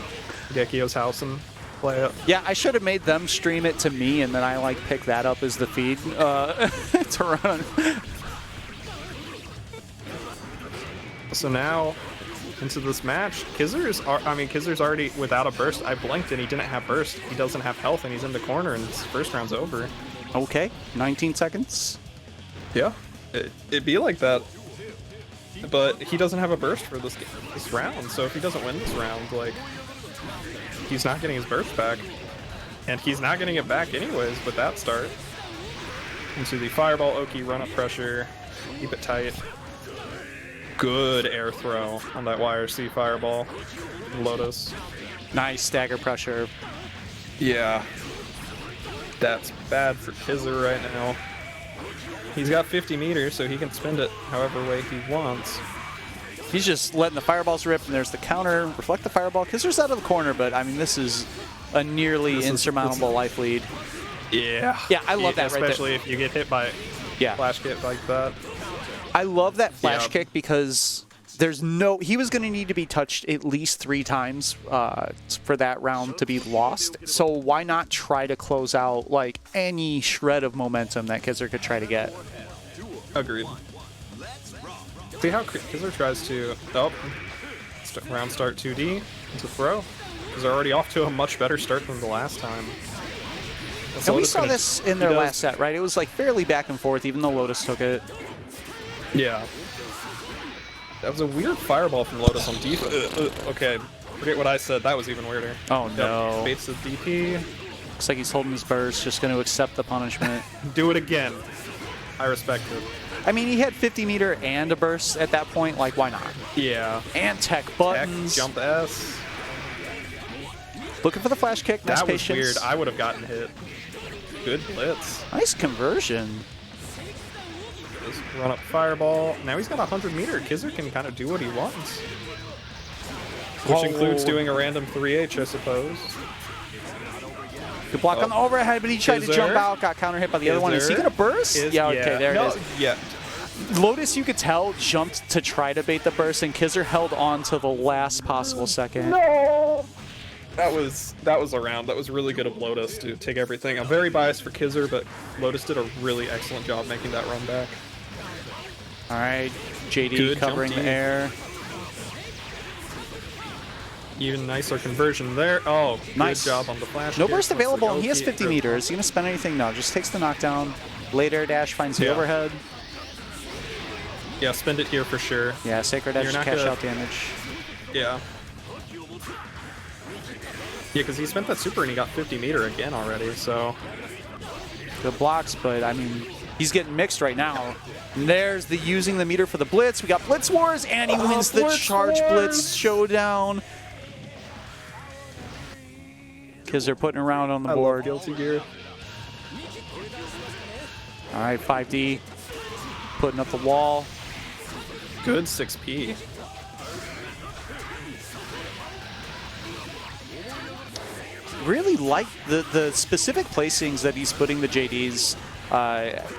Gekio's house and play it. Yeah, I should have made them stream it to me, and then I like pick that up as the feed to run. So now into this match, Kizzer's already without a burst. I blinked and he didn't have burst. He doesn't have health and he's in the corner and this first round's over. Okay, 19 seconds. Yeah, it'd be like that. But he doesn't have a burst for this round, so if he doesn't win this round, like, he's not getting his burst back. And he's not getting it back anyways with that start. Into the fireball, Oki, run up pressure, keep it tight. Good air throw on that YRC fireball. Lotus. Nice stagger pressure. Yeah. That's bad for Kizzer right now. He's got 50 meters, so he can spend it however way he wants. He's just letting the fireballs rip, and there's the counter. Reflect the fireball. Kizzer's out of the corner, but I mean, this is a nearly insurmountable life lead. Yeah. Yeah, I love that right there. Especially if you get hit by flash kick like that. I love that flash kick because he was going to need to be touched at least 3 times for that round to be lost. So why not try to close out like any shred of momentum that Kizzer could try to get? Agreed. See how Kizzer tries to round start 2D into throw. Because they're already off to a much better start than the last time. And we saw this in their last set, right? It was like fairly back and forth, even though Lotus took it. Yeah. That was a weird fireball from Lotus on defense. Okay, forget what I said. That was even weirder. Oh, no. Baits the DP. Looks like he's holding his burst, just going to accept the punishment. Do it again. I respect it. I mean, he had 50 meter and a burst at that point. Like, why not? Yeah. And tech buttons. Tech, jump S. Looking for the flash kick. Nice patience. That was weird. I would have gotten hit. Good blitz. Nice conversion. Just run up fireball. Now he's got a 100 meter. Kizzer can kind of do what he wants. Which includes doing a random 3H, I suppose. Good block on the overhead, but he tried to jump out, got counter hit by the other one. Is he going to burst? Yeah, okay, there it is. Yeah. Lotus, you could tell, jumped to try to bait the burst, and Kizzer held on to the last possible second. No! That was a round. That was really good of Lotus to take everything. I'm very biased for Kizzer, but Lotus did a really excellent job making that run back. All right, JD good covering the air. Even nicer conversion there. Oh, nice good job on the flash. No burst available, and he has 50 meters. Is he going to spend anything? No, just takes the knockdown. Late air dash finds the overhead. Yeah, spend it here for sure. Yeah, Sacred Edge to cash out damage. Yeah. Yeah, because he spent that super and he got 50 meter again already, so. Good blocks, but I mean, he's getting mixed right now. And there's the using the meter for the blitz. We got Blitz Wars, and he wins the Charge Blitz Showdown. Because they're putting around on the board. Guilty Gear. All right, 5D. Putting up the wall. Good 6P. Really like the specific placings that he's putting the JDs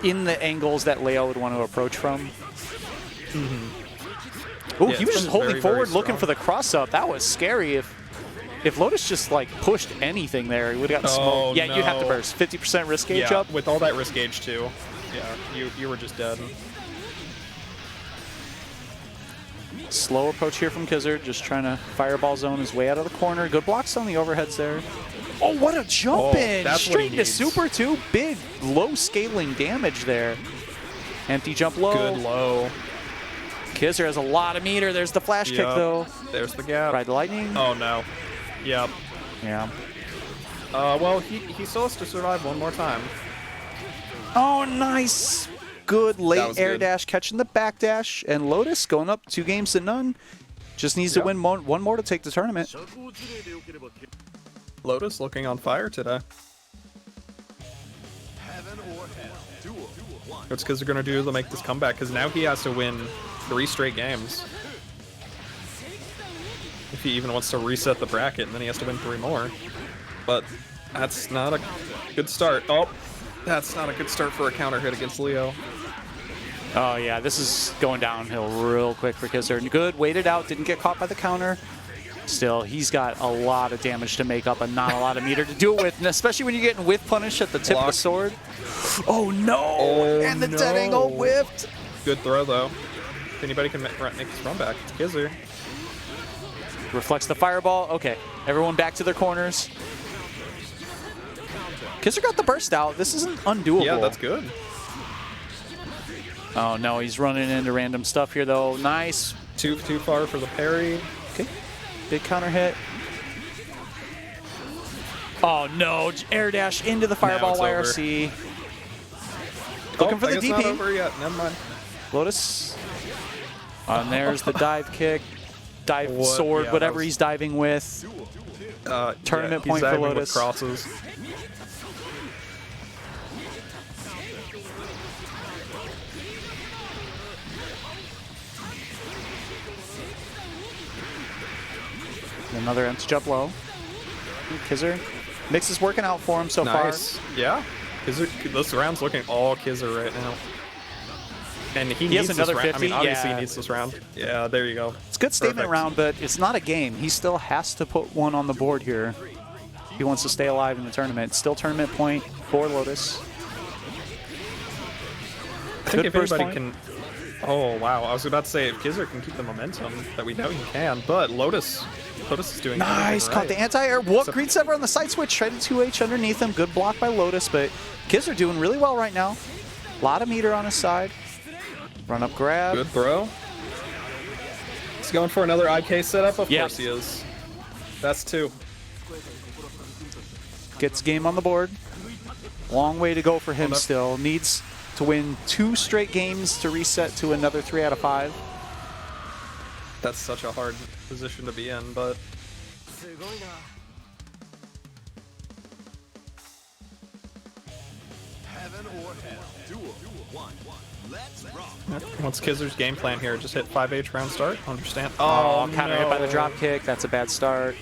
in the angles that Leo would want to approach from. Oh, he was just holding forward, looking for the cross-up. That was scary. If Lotus just like pushed anything there, he would have gotten smoked. Yeah, you'd have to burst. 50% risk gauge up. With all that risk gauge too. Yeah, you were just dead. Slow approach here from Kizzer, just trying to fireball zone his way out of the corner. Good blocks on the overheads there. Oh, what a jump in! Straight into super too. Big, low scaling damage there. Empty jump low. Good low. Kizzer has a lot of meter. There's the flash kick though. There's the gap. Ride the lightning. Oh no. Yep. Yeah. Well, he still has to survive one more time. Oh, nice. Good late air dash, catching the back dash, and Lotus going up 2 games to none. Just needs to win one more to take the tournament. Lotus looking on fire today. That's because they're going to do to make this comeback, because now he has to win 3 straight games. If he even wants to reset the bracket, and then he has to win 3 more. But that's not a good start. Oh, that's not a good start for a counter hit against Leo. Oh yeah, this is going downhill real quick for Kizzer. Good, waited out, didn't get caught by the counter. Still, he's got a lot of damage to make up and not a lot of meter to do it with, and especially when you're getting whiff punish at the tip of the sword. Oh no! Oh, and the dead angle whiffed. Good throw though. If anybody can make this run back, it's Kizzer. Reflects the fireball. Okay, everyone back to their corners. Kizzer got the burst out. This isn't undoable. Yeah, that's good. Oh no, he's running into random stuff here though. Nice. Too far for the parry. Okay. Big counter hit. Oh no, air dash into the fireball YRC. Looking for the DP. Not over yet. Never mind. Lotus. And there's the dive kick, dive sword, whatever he's diving with. Tournament point for Lotus. With crosses. Another empty jump low. Kizzer Mix is working out for him so Nice. Yeah. This round's looking all Kizzer right now. And he needs has another this round. 50. I mean, obviously Yeah. he needs this round. Yeah, there you go. It's a good statement Perfect. round, but it's not a game. He still has to put one on the board here. He wants to stay alive in the tournament. Still tournament point for Lotus. I think Good if first anybody point. can... Oh, wow. I was about to say, if Kizzer can keep the momentum that we know he can, but Lotus is doing Nice, everything caught the right. anti-air. Whoop, green sever on the side switch. Traded 2H underneath him. Good block by Lotus, but Kizzer doing really well right now. A lot of meter on his side. Run up grab. Good throw. He's going for another IK setup? Of Yep. course he is. That's 2. Gets game on the board. Long way to go for him Hold up. still. Needs to win 2 straight games to reset to another 3 out of 5. That's such a hard position to be in, but... Heaven or hell. Duel 1. Let's rock. What's Kizzer's game plan here? Just hit 5H round start? Understand? Oh, counter hit by the drop kick. That's a bad start.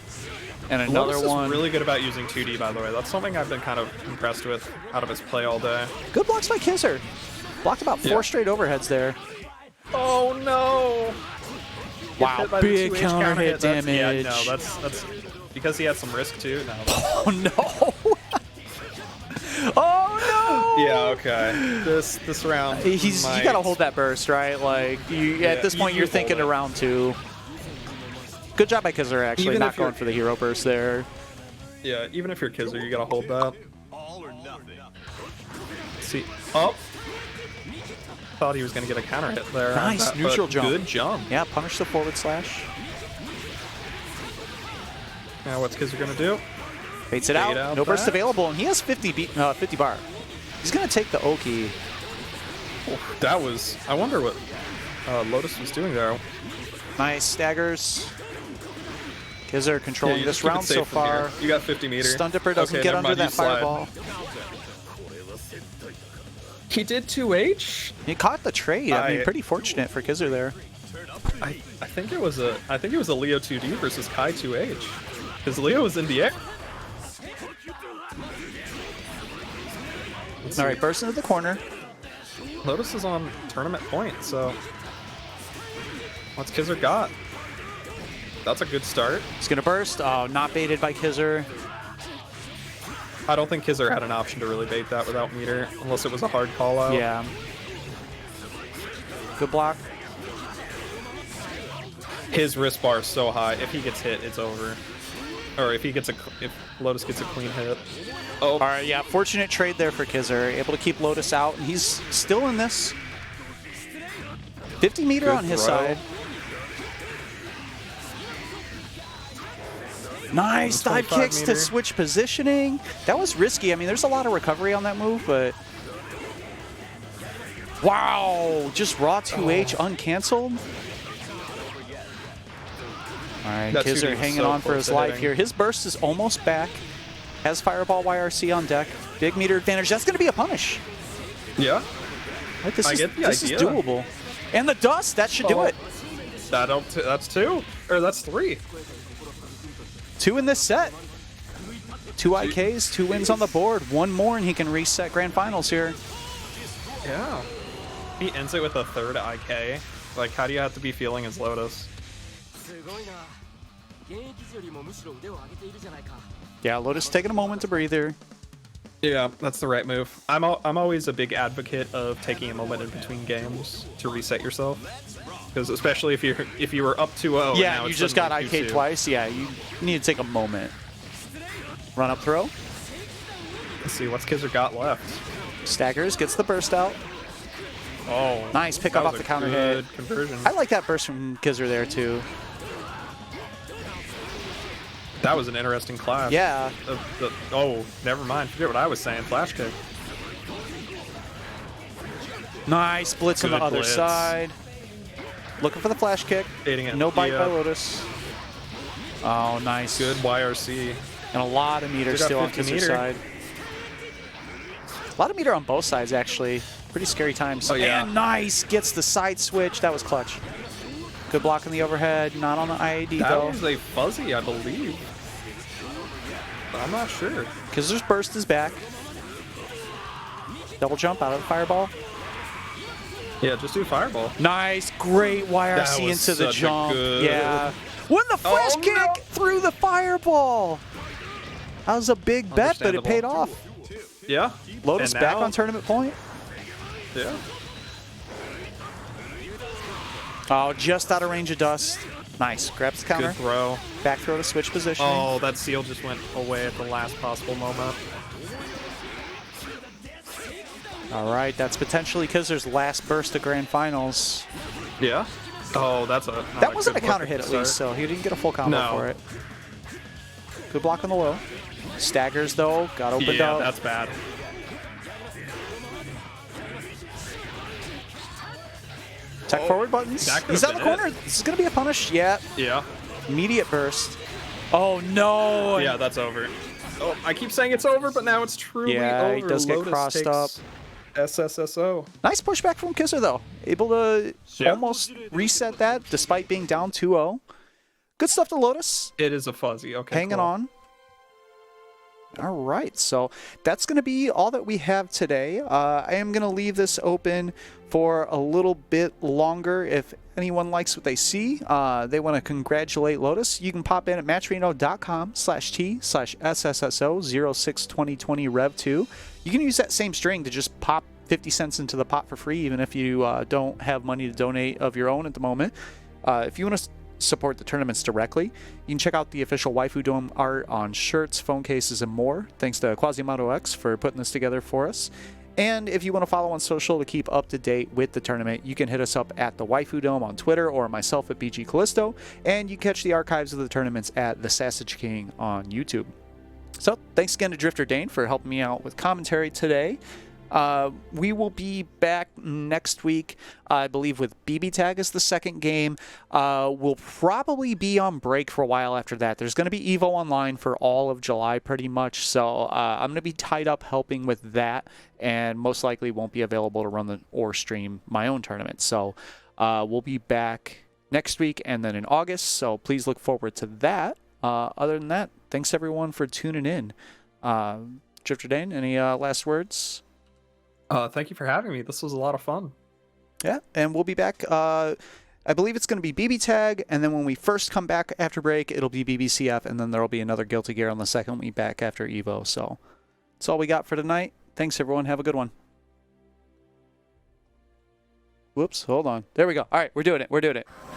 And another Lotus one. is really good about using 2D, by the way. That's something I've been kind of impressed with out of his play all day. Good blocks by Kizzer. Blocked about 4 Yeah. straight overheads there. Oh no! Wow, Hit by the big 2H counter hit That's- damage. Yeah, no, that's because he had some risk too. No. Oh no! Oh no! Yeah, okay. This round. You might- gotta hold that burst, right? Like at this point, you you're hold thinking it. around 2. Good job by Kizzer actually, Even not if you're- going for the hero burst there. Yeah, even if you're Kizzer, you gotta hold that. All or nothing. See, oh. Thought he was gonna get a counter hit there. on Nice, that, neutral but jump. Good jump. Yeah, punish the forward slash. Now what's Kizzer gonna do? Baits it out. out No burst back. available, and he has 50 bar. He's gonna take the Oki. That was. I wonder what Lotus was doing there. Nice staggers. Kizzer controlling you this just keep it round safe so from here. far. You got 50 meter. Stun Dipper doesn't Okay, get never under mind, you that slide. fireball. He did 2H. He caught the trade. I mean, I- pretty fortunate for Kizzer there. I think it was a Leo 2D versus Kai 2H. Because Leo was in the air. All right, burst into the corner. Lotus is on tournament point, so what's Kizzer got? That's a good start. He's gonna burst. Oh, not baited by Kizzer. I don't think Kizzer had an option to really bait that without meter, unless it was a hard call out. Yeah. Good block. His wrist bar is so high. If he gets hit, it's over. Or if Lotus gets a clean hit. Oh, All right, yeah, fortunate trade there for Kizzer. Able to keep Lotus out, and he's still in this. 50 meter Good on his throw. side. Nice dive 25 kicks to meter. switch positioning. That was risky. I mean, there's a lot of recovery on that move, but... Wow, just raw 2H uncanceled. All right, That 2D Kizzer was hanging so on for close his to life hitting. here. His burst is almost back. Has Fireball YRC on deck. Big meter advantage. That's going to be a punish. yeah. Right, this I is, get the this is idea. doable. And the dust, that should do Oh. it. That's 2. Or that's 3. 2 in this set. 2 IKs, 2 wins on the board. 1 more and he can reset grand finals here. Yeah. He ends it with a 3rd IK. Like, how do you have to be feeling as Lotus? Yeah, Lotus taking a moment to breathe here. Yeah, that's the right move. I'm always a big advocate of taking a moment in between games to reset yourself. Because especially if you were up 2-0. Yeah, and now you it's just got suddenly IK'd 2-2. twice. Yeah, you need to take a moment. Run up throw. Let's see what's Kizzer got left. Staggers, gets the burst out. Oh, Nice pick that up was off a the counter good hit. conversion. I like that burst from Kizzer there too. That was an interesting clash. Yeah. Oh, never mind. Forget what I was saying. Flash kick. Nice blitz on the Good other blitz. side. Looking for the flash kick. Baiting it. No bite by Yeah. Lotus. Oh, nice. Good YRC. And a lot of meter They got still on 50 Kizzer's meter. side. A lot of meter on both sides, actually. Pretty scary times. Oh, yeah. And nice. Gets the side switch. That was clutch. Good block on the overhead. Not on the IAD, That though. was a fuzzy, I believe. I'm not sure. Kizzer's burst is back. Double jump out of the fireball. Yeah, just do fireball. Nice, great YRC was into the such a jump. good- Yeah. What the flash kick no. through the fireball? That was a big bet, but it paid off. Yeah. Lotus And back now- on tournament point. Yeah. Oh, just out of range of dust. Nice. Grabs the counter. Good throw. Back throw to switch position. Oh, that seal just went away at the last possible moment. All right, that's potentially Kizzer's last burst of Grand Finals. Yeah. Oh, that's a. That wasn't a counter hit at least, so he didn't get a full combo No. for it. Good block on the low. Staggers though, got opened Yeah, up. that's bad. Tech forward buttons. that could've He's on the been it. corner. This is gonna be a punish. Yeah. Yeah. Immediate burst. Oh no. Yeah, that's over. Oh, I keep saying it's over, but now it's truly Yeah, over. he does get Lotus crossed takes up. SSSO. Nice pushback from Kizzer though. Able to Yeah. almost reset that despite being down 2-0. Good stuff to Lotus. It is a fuzzy. Okay. Hanging cool. on. All right, so that's going to be all that we have today. I am going to leave this open for a little bit longer. If anyone likes what they see, they want to congratulate Lotus, you can pop in at matchreno.com/T/SSSO062020 Rev2. You can use that same string to just pop 50 cents into the pot for free, even if you don't have money to donate of your own at the moment. If you want to support the tournaments directly, you can check out the official Waifu Dome art on shirts, phone cases, and more. Thanks to Quasimodo X for putting this together for us. And if you want to follow on social to keep up to date with the tournament, you can hit us up at the Waifu Dome on Twitter or myself at BG Callisto, and you catch the archives of the tournaments at the Sausage King on YouTube. So thanks again to Drifter Dane for helping me out with commentary today. We will be back next week, I believe, with BB Tag as the second game. We'll probably be on break for a while after that. There's going to be EVO Online for all of July pretty much, so I'm going to be tied up helping with that, and most likely won't be available to run or stream my own tournament. So we'll be back next week and then in August, so please look forward to that. Other than that, thanks everyone for tuning in. Drifter Dane, any last words? Thank you for having me. This was a lot of fun. Yeah, and we'll be back. I believe it's going to be BB Tag, and then when we first come back after break, it'll be BBCF, and then there'll be another Guilty Gear on the second week back after EVO. So that's all we got for tonight. Thanks, everyone. Have a good one. Whoops, hold on. There we go. All right, we're doing it. We're doing it. We're going.